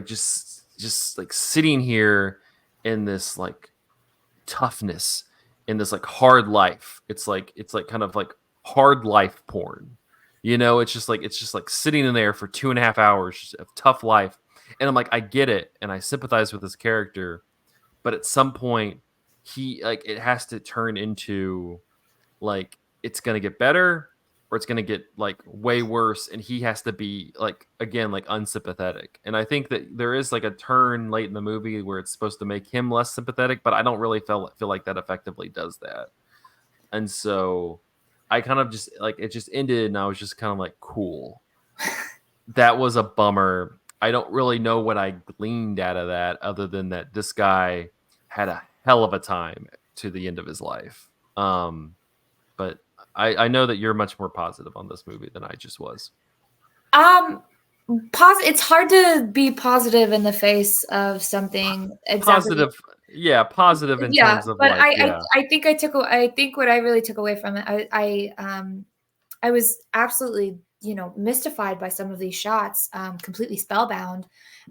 just like sitting here in this like toughness, in this like hard life. It's like kind of like hard life porn. It's just like sitting in there for 2.5 hours of tough life. And I'm like, I get it, and I sympathize with this character, but at some point he like it has to turn into like it's gonna get better or it's gonna get like way worse, and he has to be like again like unsympathetic. And I think that there is like a turn late in the movie where it's supposed to make him less sympathetic, but I don't really feel like that effectively does that. And so I kind of just like it just ended, and I was just kind of like, cool. That was a bummer. I don't really know what I gleaned out of that other than that this guy had a hell of a time to the end of his life. But I know that you're much more positive on this movie than I just was. Um, it's hard to be positive in the face of something exactly. Positive, yeah, positive in Yeah, terms of but like, yeah. I think I think what I really took away from it, I was absolutely, mystified by some of these shots, completely spellbound.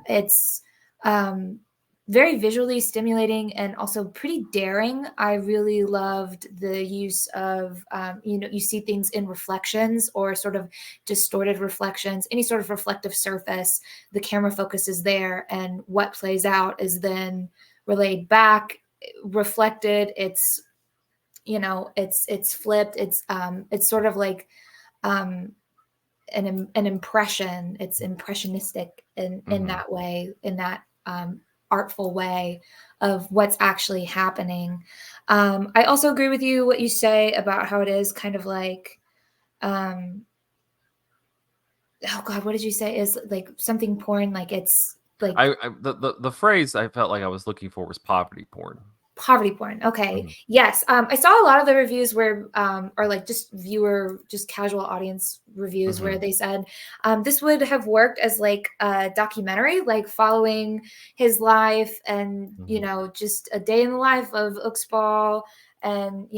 It's um, very visually stimulating and also pretty daring. I really loved the use of, you see things in reflections or sort of distorted reflections, any sort of reflective surface. The camera focus is there, and what plays out is then relayed back, reflected. It's flipped. It's sort of like um an impression. It's impressionistic in that way, in that artful way of what's actually happening. I also agree with you what you say about how it is kind of like oh god, what did you say, is like something porn, like it's like The phrase I felt like I was looking for was poverty porn. poverty porn. Okay. Mhm. Yes. I saw a lot of the reviews where, or like just casual audience reviews where Mhm. they said this would have worked as like a documentary, like following his life and, Mhm. just a day in the life of Uxbal, and,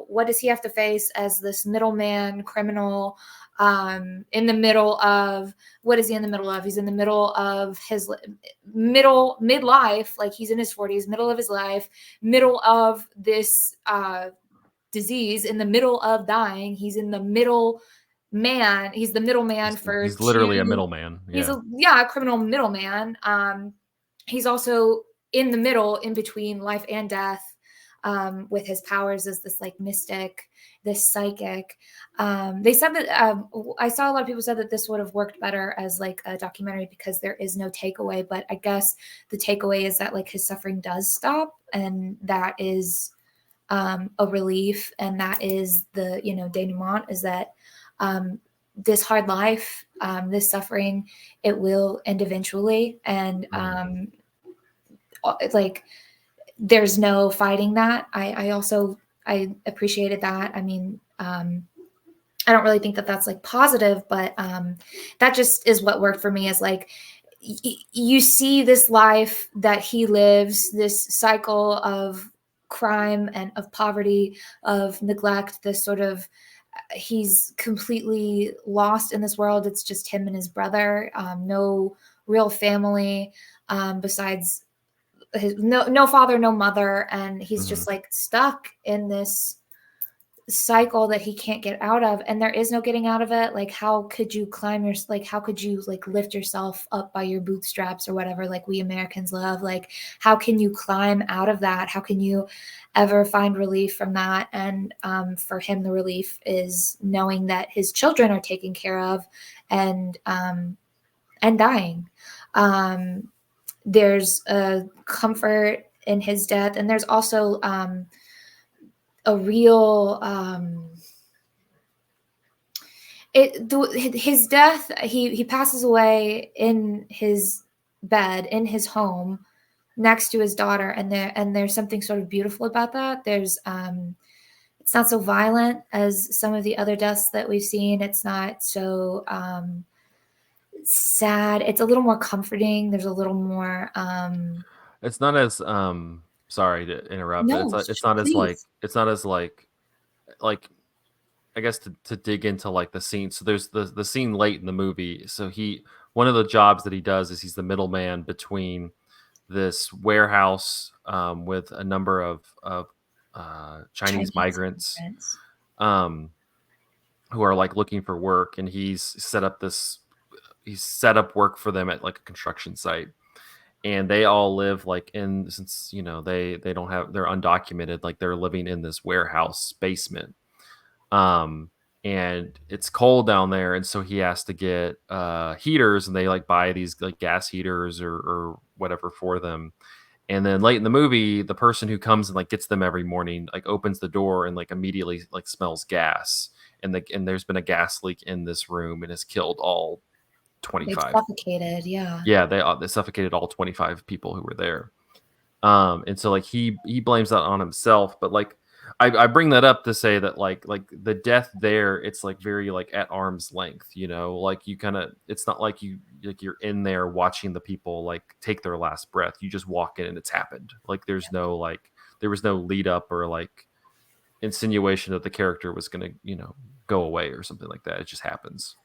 what does he have to face as this middleman criminal, in the middle of, what is he in the middle of? He's in the middle of his midlife, like he's in his 40s, middle of his life, middle of this disease, in the middle of dying. He's in the middle man. He's the middleman for He's literally a middleman. He's Yeah. a criminal middleman. He's also in the middle, in between life and death, with his powers as this like mystic, this psychic. They said that I saw a lot of people said that this would have worked better as like a documentary because there is no takeaway. But I guess the takeaway is that like his suffering does stop, and that is a relief, and that is the denouement, is that this hard life, this suffering, it will end eventually, and like there's no fighting that. I appreciated that. I mean, I don't really think that that's like positive, but that just is what worked for me, is like you see this life that he lives, this cycle of crime and of poverty, of neglect, this sort of, he's completely lost in this world. It's just him and his brother, no real family, besides his no father, no mother, and he's just like stuck in this cycle that he can't get out of, and there is no getting out of it. Like, how could you how could you like lift yourself up by your bootstraps or whatever, like we Americans love? Like, how can you climb out of that? How can you ever find relief from that? And for him, the relief is knowing that his children are taken care of, and dying. There's a comfort in his death, and there's also a real his death. He passes away in his bed in his home next to his daughter, and there's something sort of beautiful about that. There's it's not so violent as some of the other deaths that we've seen. It's not so sad. It's a little more comforting. There's a little more It's not as sorry to interrupt, but no, it's not as like please. like I guess to dig into like the scene. So there's the scene late in the movie. So one of the jobs that he does is he's the middleman between this warehouse with a number of Chinese Chinese migrants immigrants. um, who are like looking for work, and he's set up work for them at like a construction site, and they all live like in, since they don't have, they're undocumented, like they're living in this warehouse basement, um and it's cold down there, and so he has to get heaters, and they like buy these like gas heaters or whatever for them. And then late in the movie, the person who comes and like gets them every morning like opens the door and like immediately like smells gas, and there's been a gas leak in this room and has killed all They've 25. suffocated, yeah. Yeah, they suffocated all 25 people who were there. And so like he blames that on himself, but like I bring that up to say that like the death there, it's like very like at arm's length, like you kind of, it's not like you're in there watching the people like take their last breath. You just walk in and it's happened. Like there's no like, there was no lead up or like insinuation that the character was gonna go away or something like that. It just happens.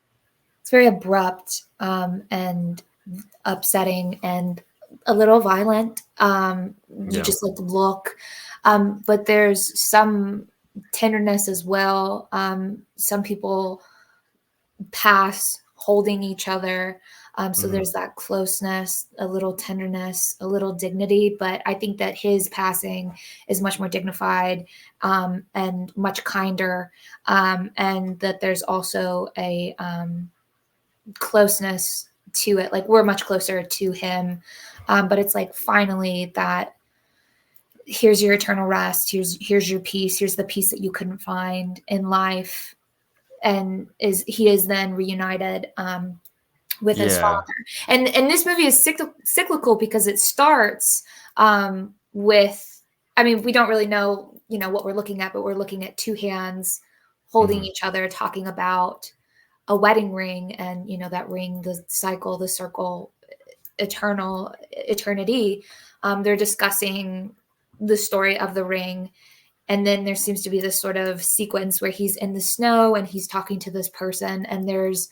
It's very abrupt, and upsetting, and a little violent. You Yeah. just like look, but there's some tenderness as well. Some people pass holding each other. So there's that closeness, a little tenderness, a little dignity. But I think that his passing is much more dignified, and much kinder, and that there's also a closeness to it. Like, we're much closer to him, but it's like, finally, that here's your eternal rest, here's your peace, here's the peace that you couldn't find in life, and he is then reunited with his Yeah. father. And this movie is cyclical because it starts with, I mean, we don't really know what we're looking at, but we're looking at two hands holding each other, talking about a wedding ring, and that ring, the cycle, the circle, eternity. They're discussing the story of the ring, And then there seems to be this sort of sequence where he's in the snow and he's talking to this person, and there's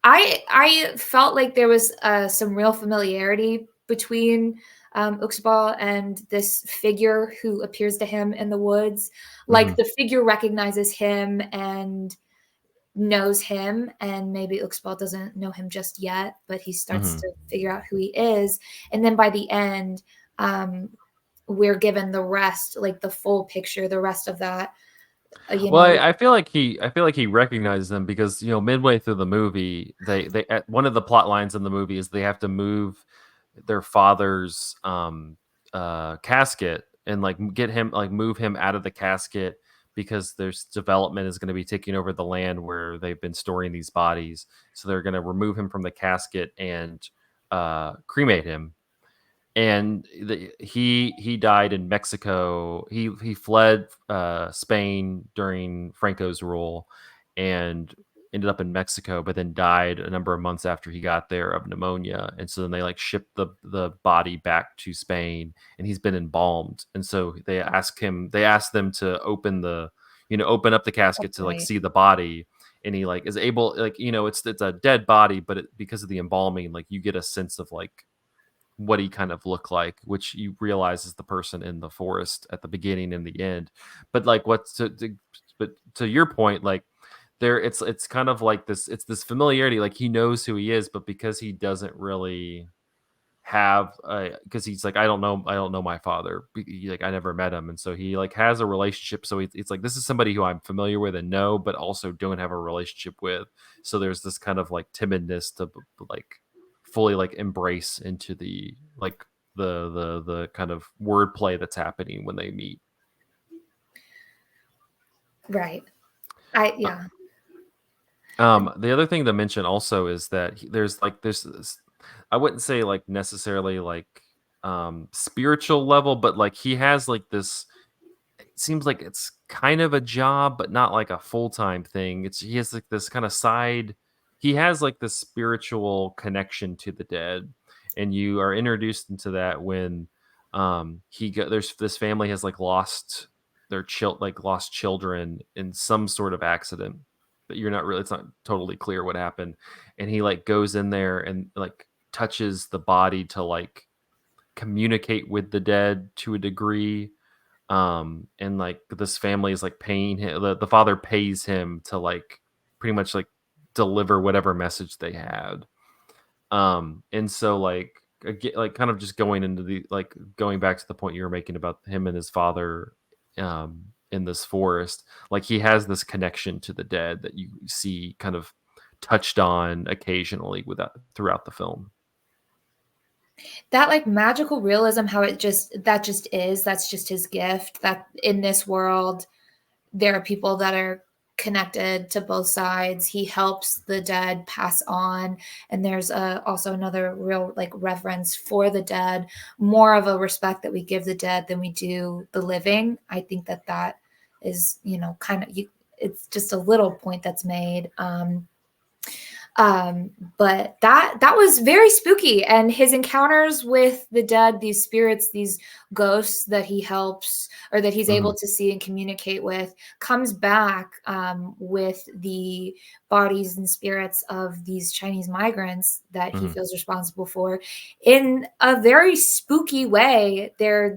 I felt like there was some real familiarity between Uxbal and this figure who appears to him in the woods. Like the figure recognizes him and knows him, and maybe Uxbal doesn't know him just yet, but he starts to figure out who he is. And then by the end, we're given the rest, like the full picture, the rest of that. Well, I feel like he recognizes them because midway through the movie, they one of the plot lines in the movie is they have to move their father's casket and like get him like move him out of the casket because there's development is going to be taking over the land where they've been storing these bodies. So they're going to remove him from the casket and cremate him. And he died in Mexico. He fled Spain during Franco's rule and ended up in Mexico, but then died a number of months after he got there of pneumonia. And so then they like shipped the body back to Spain, and he's been embalmed. And so they asked them to open open up the casket to like see the body. And he like is able, like, it's a dead body, but because of the embalming, like you get a sense of like what he kind of looked like, which you realize is the person in the forest at the beginning and the end. But like but to your point, like it's kind of like this familiarity, like he knows who he is, but because he doesn't really have because he's like, I don't know my father, like I never met him, and so he like has a relationship, so it's like this is somebody who I'm familiar with and know, but also don't have a relationship with. So there's this kind of like timidness to like fully like embrace into the like the kind of wordplay that's happening when they meet. Right. Yeah. The other thing to mention also is that there's this, I wouldn't say like necessarily like spiritual level, but like he has like this, it seems like it's kind of a job, but not like a full-time thing. He has like this kind of side, he has like this spiritual connection to the dead, and you are introduced into that when there's this family has like lost lost children in some sort of accident, but it's not totally clear what happened. And he like goes in there and like touches the body to like communicate with the dead to a degree. And like this family is like paying him, the father pays him to like pretty much like deliver whatever message they had. And so like again, like kind of just going into the like going back to the point you were making about him and his father in this forest, like he has this connection to the dead that you see kind of touched on occasionally throughout the film. That like magical realism, how that's just his gift, that in this world there are people that are connected to both sides. He helps the dead pass on, and there's also another real like reverence for the dead, more of a respect that we give the dead than we do the living. I think that is kind of it's just a little point that's made. But that was very spooky, and his encounters with the dead, these spirits, these ghosts that he helps or that he's able to see and communicate with, comes back with the bodies and spirits of these Chinese migrants that he feels responsible for in a very spooky way. They're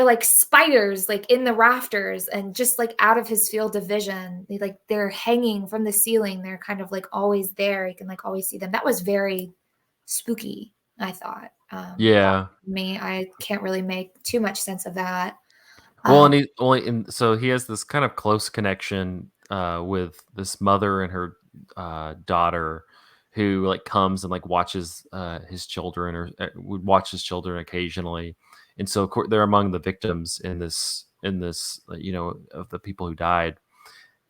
like spiders like in the rafters and just like out of his field of vision. They're hanging from the ceiling. They're kind of like always there. You can like always see them. That was very spooky, I thought. Yeah. I can't really make too much sense of that. Well, so he has this kind of close connection with this mother and her daughter, who like comes and like watches his children, or would watch his children occasionally. And so of course they're among the victims in this of the people who died.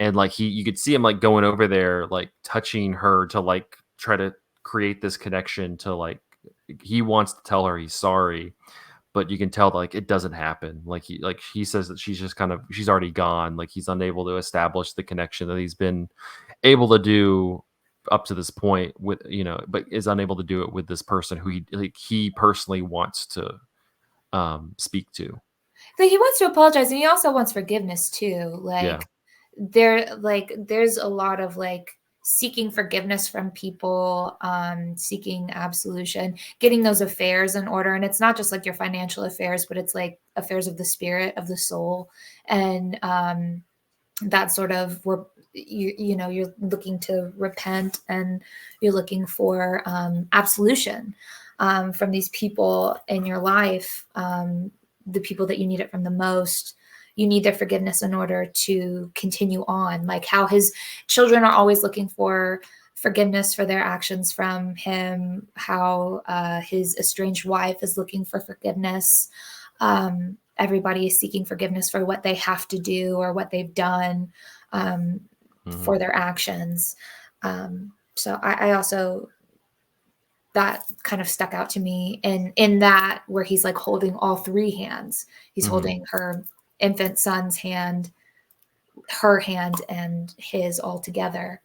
And like you could see him like going over there, like touching her to like try to create this connection to like he wants to tell her he's sorry, but you can tell like it doesn't happen. Like he says that she's already gone. Like he's unable to establish the connection that he's been able to do up to this point with, but is unable to do it with this person who he personally wants to speak to. Like he wants to apologize, and he also wants forgiveness too. Yeah. There's a lot of like seeking forgiveness from people, seeking absolution, getting those affairs in order. And it's not just like your financial affairs, but it's like affairs of the spirit, of the soul. And that sort of where you're looking to repent, and you're looking for absolution from these people in your life, the people that you need it from the most. You need their forgiveness in order to continue on, like how his children are always looking for forgiveness for their actions from him, how his estranged wife is looking for forgiveness. Everybody is seeking forgiveness for what they have to do or what they've done, for their actions. So I also, that kind of stuck out to me in that where he's like holding all three hands. He's holding her infant son's hand, her hand, and his all together.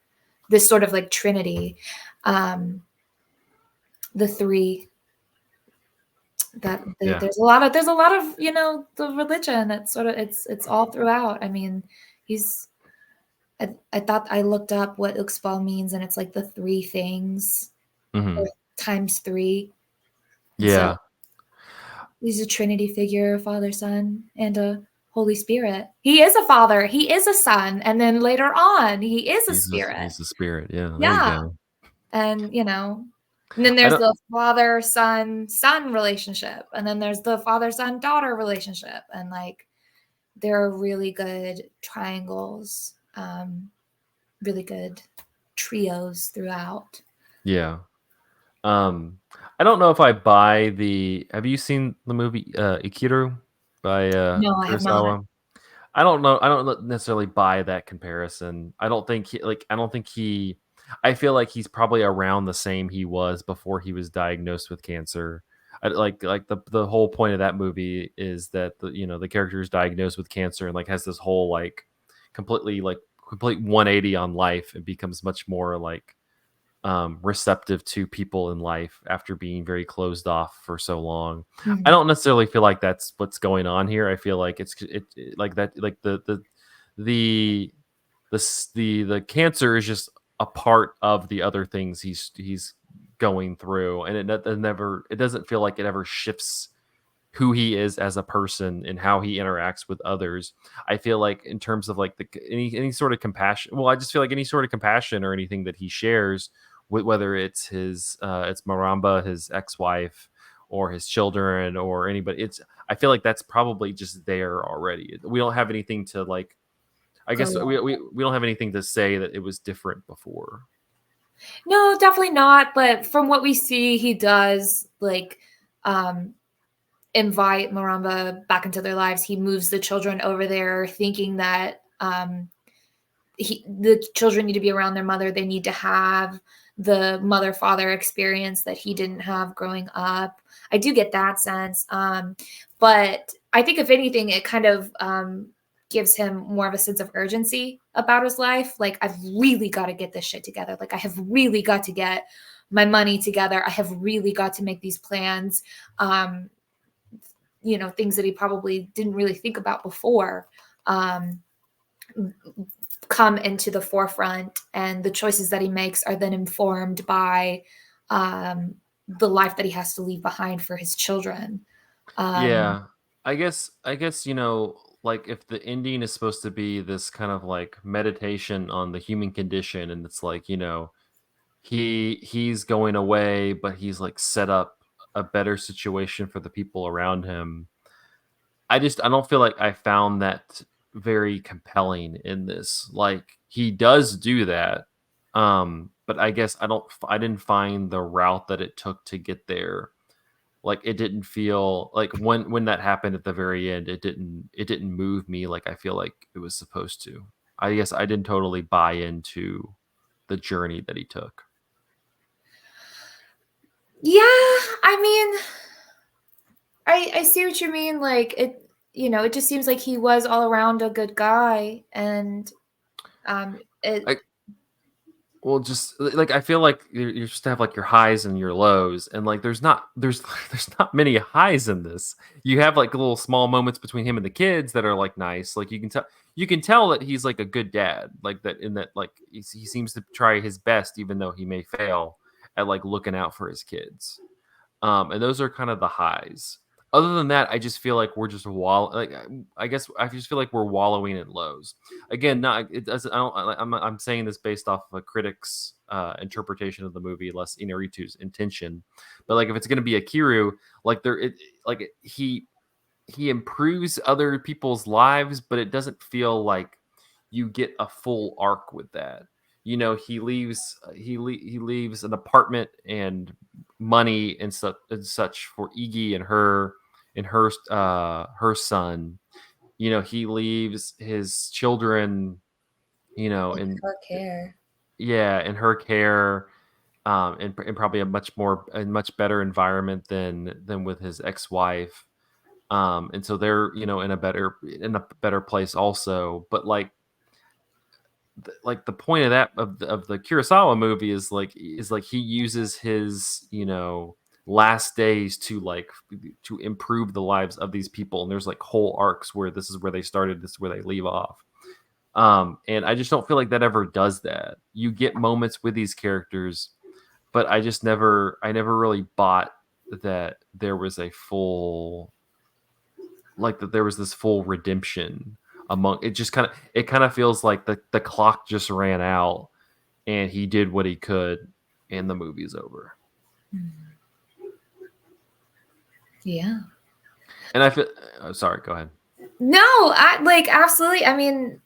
This sort of like Trinity, the three. Yeah. There's a lot of the religion. It's sort of it's all throughout. I mean, he's I thought I looked up what Uxbal means, and it's like the three things, or times three. And so Yeah. he's a Trinity figure, Father, Son, and a Holy Spirit. He is a Father, he is a Son, and then later on, he is a Spirit. He's the spirit. Yeah. There you Yeah, go. and and then I there's don't. the father son relationship, and then there's the father son daughter relationship, and like there are really good triangles, really good trios throughout. Yeah. I don't know if I buy the. Have you seen the movie Ikiru by No, I have not. Kurosawa? I don't know. I don't necessarily buy that comparison. I don't think he like. I don't think he. I feel like he's probably around the same he was before he was diagnosed with cancer. Like the whole point of that movie is that the character is diagnosed with cancer and like has this whole complete 180 on life and becomes much more like receptive to people in life after being very closed off for so long. I Mhm. don't necessarily feel like that's what's going on here. I feel like it like that, like the the cancer is just a part of the other things he's going through, and it doesn't feel like it ever shifts who he is as a person and how he interacts with others. I feel like in terms of like any sort of compassion, well, I just feel like any sort of compassion or anything that he shares with, whether it's it's Maramba, his ex-wife, or his children, or anybody, I feel like that's probably just there already. We don't have anything to like. I Go guess on. we don't have anything to say that it was different before. No, definitely not. But from what we see, he does like um, invite Maramba back into their lives. He moves the children over there, thinking that the children need to be around their mother. They need to have the mother father experience that he didn't have growing up. I do get that sense. But I think if anything, it kind of gives him more of a sense of urgency about his life. Like, I've really got to get this shit together. Like, I have really got to get my money together. I have really got to make these plans. Things that he probably didn't really think about before. Come into the forefront, and the choices that he makes are then informed by the life that he has to leave behind for his children. Um, Yeah. I guess like if the ending is supposed to be this kind of like meditation on the human condition, and it's like, he's going away, but he's like set up a better situation for the people around him. I don't feel like I found that very compelling in this. Like he does do that. But I guess I didn't find the route that it took to get there. Like it didn't feel like when that happened at the very end, it didn't move me like I feel like it was supposed to. I guess I didn't totally buy into the journey that he took. yeah, I mean, I see what you mean. Like it just seems like he was all around a good guy, and it I Well, just like I feel like you're supposed to have like your highs and your lows, and like there's not many highs in this. You have like little small moments between him and the kids that are like nice. Like you can tell that he's like a good dad. Like that in that like he seems to try his best even though he may fail at like looking out for his kids. And those are kind of the highs. Other than that, I just feel like we're just like I guess I just feel like we're wallowing in lows. Again, not it doesn't. I don't. I'm saying this based off of a critic's interpretation of the movie, less Inarritu's intention. But like, if it's going to be a Kiru, like he improves other people's lives, but it doesn't feel like you get a full arc with that. You know, he leaves an apartment and money and such for Iggy and her son. You know, he leaves his children, you know, Like and her care. yeah, in her care, in probably a much better environment than with his ex-wife. And so they're, you know, in a better place also. But like the point of that of the Kurosawa movie is like he uses his, you know, last days to like to improve the lives of these people, and there's like whole arcs where this is where they started, this is where they leave off. And I just don't feel like that ever does that. You get moments with these characters, but I never really bought that there was a full, like that there was this full redemption among it. Just kind of feels like the clock just ran out and he did what he could and the movie's over. Yeah. And I feel sorry, go ahead. No, I like absolutely. I mean,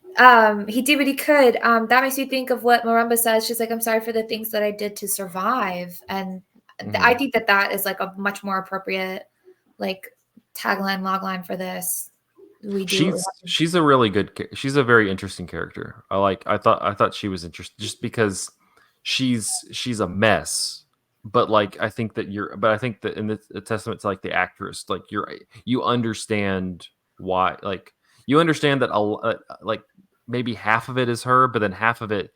he did what he could. That makes me think of what Marumba says. She's like, "I'm sorry for the things that I did to survive," and I Mm-hmm. think that that is like a much more appropriate, like tagline, logline for this. We do what we have to. She's a really she's a very interesting character. I thought she was interesting just because she's a mess. But like I think that in the a testament to like the actress, like you understand why, like you understand that like maybe half of it is her, but then half of it,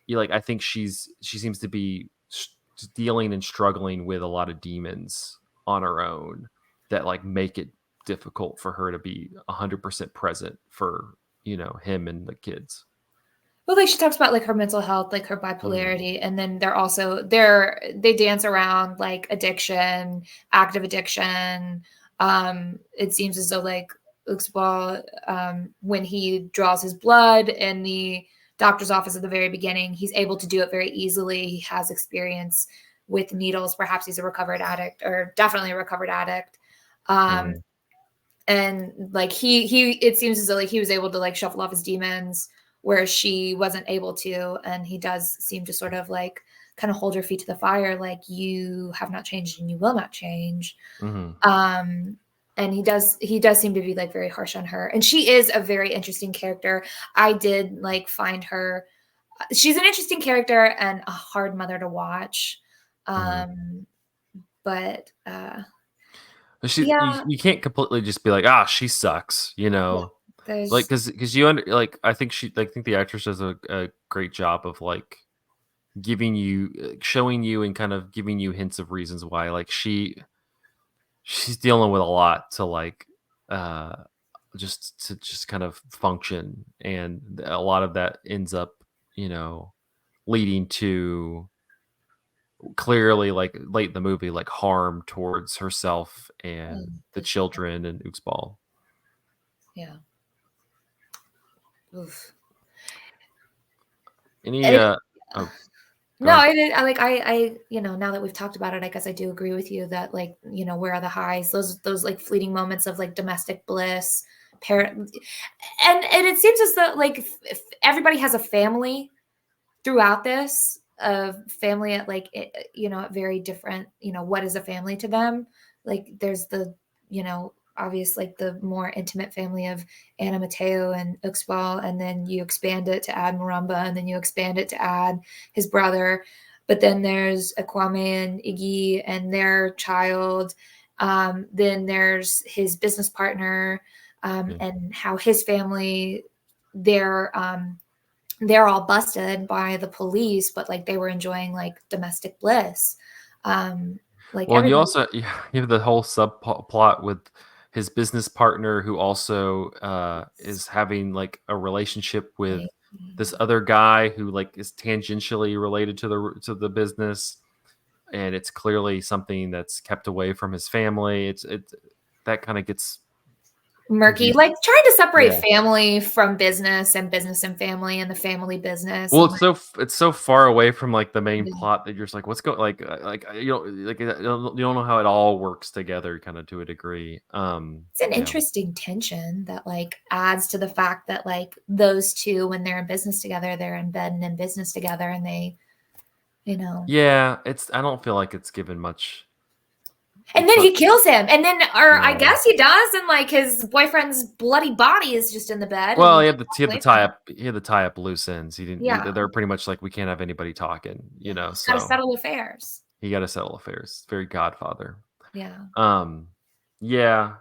you like I think she seems to be dealing and struggling with a lot of demons on her own that like make it difficult for her to be 100% present for, you know, him and the kids. Well, like she talks about like her mental health, like her Mm-hmm. bipolarity, and then they dance around like addiction, active addiction. It seems as though like Uxbal, when he draws his blood in the doctor's office at the very beginning, he's able to do it very easily. He has experience with needles. Perhaps he's a recovered addict, or definitely a recovered addict. Um, Mm-hmm. and like he it seems as though like he was able to like shuffle off his demons where she wasn't able to, and he does seem to sort of like kind of hold her feet to the fire, like you have not changed and you will not change. Mm-hmm. um and he does seem to be like very harsh on her, and she is a very interesting character. I did like find her, she's an interesting character and a hard mother to watch. Mm-hmm. But You, yeah, you can't completely just be like, ah, she sucks, you yeah, know, like there's because you under like I think the actress does a great job of like giving you showing you and kind of giving you hints of reasons why like she's dealing with a lot to like uh just kind of function, and a lot of that ends up, you know, leading to clearly like late in the movie like harm towards herself and the the children. children and Uxball. Yeah. Oof. Any It, oh, go no, ahead. I did. I like. Now that we've talked about it, I guess I do agree with you that, like, where are the highs? Those like fleeting moments of like domestic bliss, parent, and it seems as though like if everybody has a family throughout this, family at like at very different, what is a family to them. Like there's the obvious, like the more intimate family of Anna Mateo and Uxbal, and then you expand it to add Marumba, and then you expand it to add his brother. But then there's Akwame and Iggy and their child. Then there's his business partner, Yeah. and how his family, their they're all busted by the police, but like they were enjoying like domestic bliss. Like Well, and you everybody. also you have the whole subplot with his business partner who also is having like a relationship with this other guy who like is tangentially related to the business, and it's clearly something that's kept away from his family. It's that kind of gets Murky, confusing. like trying to separate Yeah. family from business and business and family and the family business Well, and like it's so far away from like the main yeah. plot that you're just like, what's going like you don't like you don't know how it all works together, kind of to a degree. It's an Yeah. interesting tension that like adds to the fact that like those two, when they're in business together, they're in bed and in business together, and they, you know. Yeah, I don't feel like it's given much. And It's then not. he kills him, and then, or I Yeah. guess he does, and like his boyfriend's bloody body is just in the bed, and Well, he can't walk away from it. he had to tie up loose ends. He didn't. Yeah, They're pretty much like we can't have anybody talking, yeah, got to So settle affairs. he got to settle affairs. Very Godfather. Yeah, Um, yeah,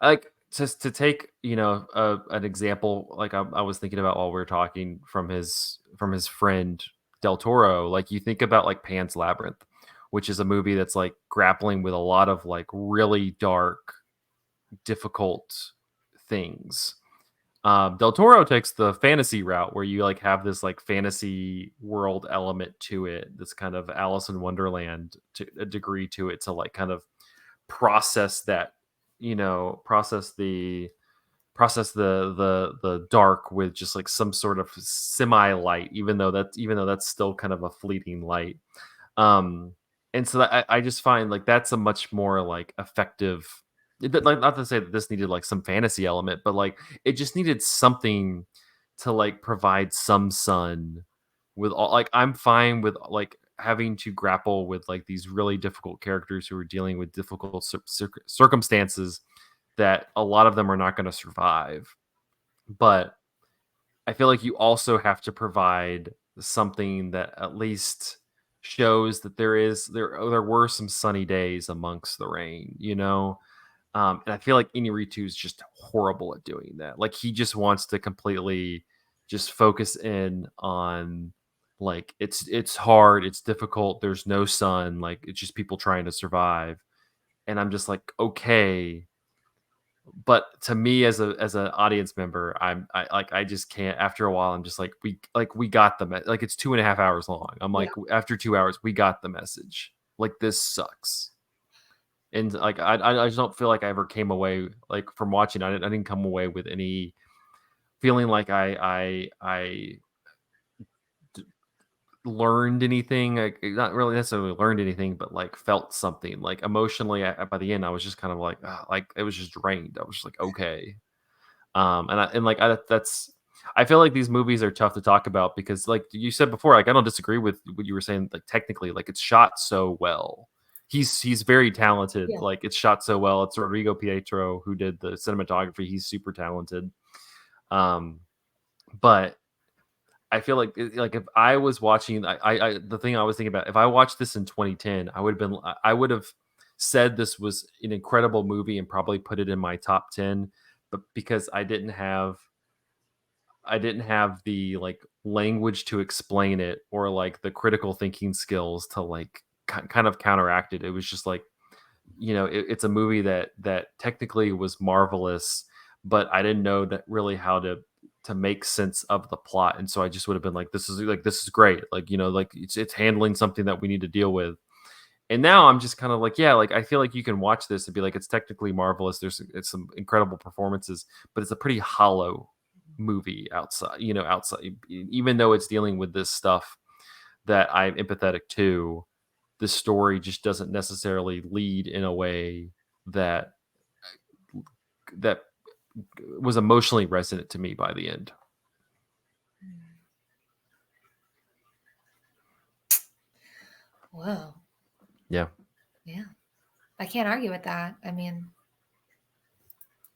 like just to take an example, like I was thinking about while we were talking from his friend Del Toro. Like you think about like Pan's Labyrinth, which is a movie that's like grappling with a lot of like really dark, difficult things. Del Toro takes the fantasy route where you like have this like fantasy world element to it, this kind of Alice in Wonderland to a degree to it, to like kind of process that, process the dark with just like some sort of semi light, even though that's still kind of a fleeting light. um and so I just find like that's a much more like effective, like not to say that this needed like some fantasy element, but like it just needed something to like provide some sun with all. Like I'm fine with like having to grapple with like these really difficult characters who are dealing with difficult circumstances that a lot of them are not going to survive, but I feel like you also have to provide something that at least shows that there were some sunny days amongst the rain, and I feel like Inarritu is just horrible at doing that. Like he just wants to completely just focus in on like it's hard, it's difficult, there's no sun, like it's just people trying to survive. And I'm just like, okay, but to me as an audience member, I just can't. After a while, I'm just like we got the like it's 2.5 hours long. I'm yeah. like, after 2 hours, we got the message. Like this sucks, and like I just don't feel like I ever came away like from watching. I didn't come away with any feeling like I learned anything. Like not really necessarily learned anything, but like felt something. Like emotionally, by the end, I was just kind of like it was just drained. I was just like, okay. That's I feel like these movies are tough to talk about because like you said before, like I don't disagree with what you were saying, like technically like it's shot so well. He's very talented. Yeah. Like it's shot so well. It's Rodrigo Pietro who did the cinematography. He's super talented. um but I feel like if I was watching, the thing I was thinking about, if I watched this in 2010, I would have said this was an incredible movie and probably put it in my top 10. But because I didn't have the like language to explain it, or like the critical thinking skills to like kind of counteract it. It was just like, it's a movie that technically was marvelous, but I didn't know that really how to make sense of the plot. And so I just would have been like, this is great. Like, like it's handling something that we need to deal with. And now I'm just kind of like, yeah, like I feel like you can watch this and be like, it's technically marvelous. It's some incredible performances, but it's a pretty hollow movie outside, even though it's dealing with this stuff that I'm empathetic to. The story just doesn't necessarily lead in a way that that was emotionally resonant to me by the end. Whoa. Yeah. Yeah. I can't argue with that. I mean,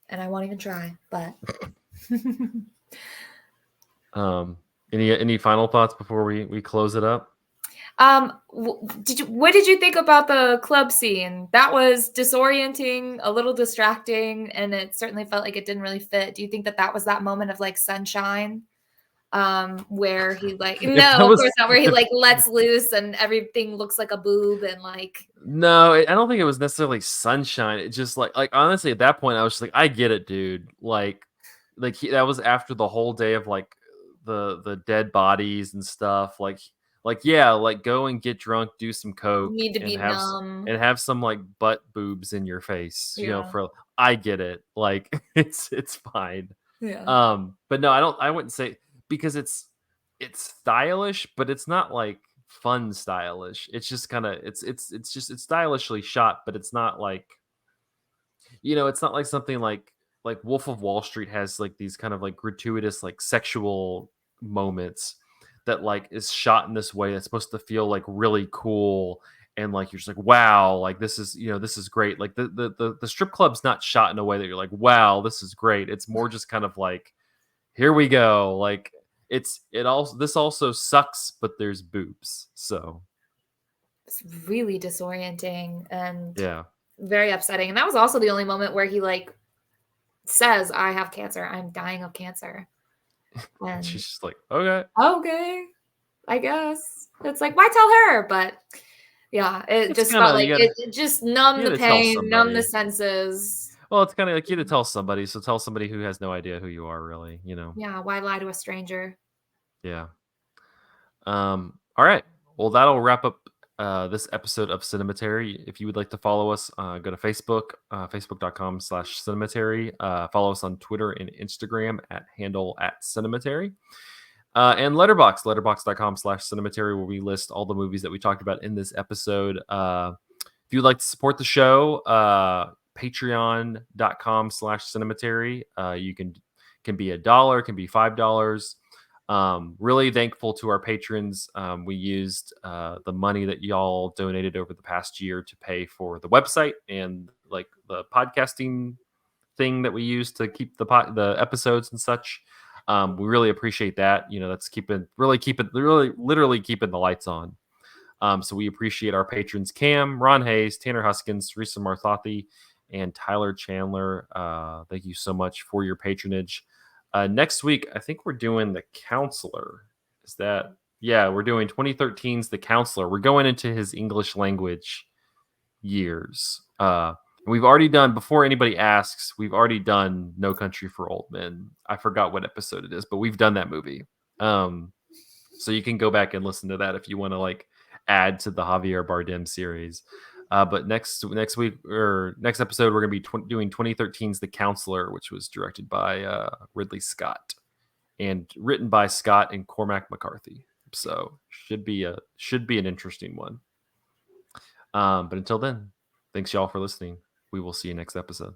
and I won't even try, but Any final thoughts before we close it up? what did you think about the club scene? That was disorienting, a little distracting, and it certainly felt like it didn't really fit. Do you think that that was that moment of like sunshine? where he like If no, that of was course not, where he like lets loose and everything looks like a boob and like No, I don't think it was necessarily sunshine. It just like honestly at that point I was just like, I get it, dude. That was after the whole day of like the dead bodies and stuff. Like yeah, like go and get drunk, do some you coke, need to and be numb. have some like butt boobs in your face. Yeah. For I get it. Like it's fine. Yeah. But no, I wouldn't say because it's stylish, but it's not like fun stylish. It's just kind of it's stylishly shot, but it's not like it's not like something like Wolf of Wall Street has like these kind of like gratuitous like sexual moments that like is shot in this way that's supposed to feel like really cool and like you're just like wow like this is great like the strip club's not shot in a way that you're like wow this is great. It's more just kind of like here we go. Like this also sucks, but there's boobs. So It's really disorienting and yeah. very upsetting. And that was also the only moment where he like says, I have cancer. I'm dying of cancer. And And she's just like, okay. okay, I guess. It's like, why tell her? But yeah, it It's just kind felt of like it just numbed you the gotta tell pain, numbed the somebody. senses. Well, it's kind of like you to tell somebody. So tell somebody who has no idea who you are, really. Yeah, why lie to a stranger? Yeah. All right. Well, that'll wrap up this episode of Cinematary. If you would like to follow us, go to Facebook, facebook.com/cinematary. Follow us on Twitter and Instagram at handle at Cinematary. And letterbox.com/cinematary, where we list all the movies that we talked about in this episode. If you'd like to support the show, patreon.com/cinematary. You can be $1, can be $5. Really thankful to our patrons. We used the money that y'all donated over the past year to pay for the website and like the podcasting thing that we use to keep the episodes and such. We really appreciate that. That's really literally keeping the lights on. So we appreciate our patrons Cam, Ron Hayes, Tanner Huskins, Risa Marthathi, and Tyler Chandler. Thank you so much for your patronage. Next week, I think we're doing The Counselor. Is that? Yeah, we're doing 2013's The Counselor. We're going into his English language years. We've already done, before anybody asks, we've already done No Country for Old Men. I forgot what episode it is, but we've done that movie. So you can go back and listen to that if you want to like add to the Javier Bardem series. But next week or next episode, we're going to be doing 2013's The Counselor, which was directed by Ridley Scott and written by Scott and Cormac McCarthy. So should be an interesting one. But until then, thanks y'all for listening. We will see you next episode.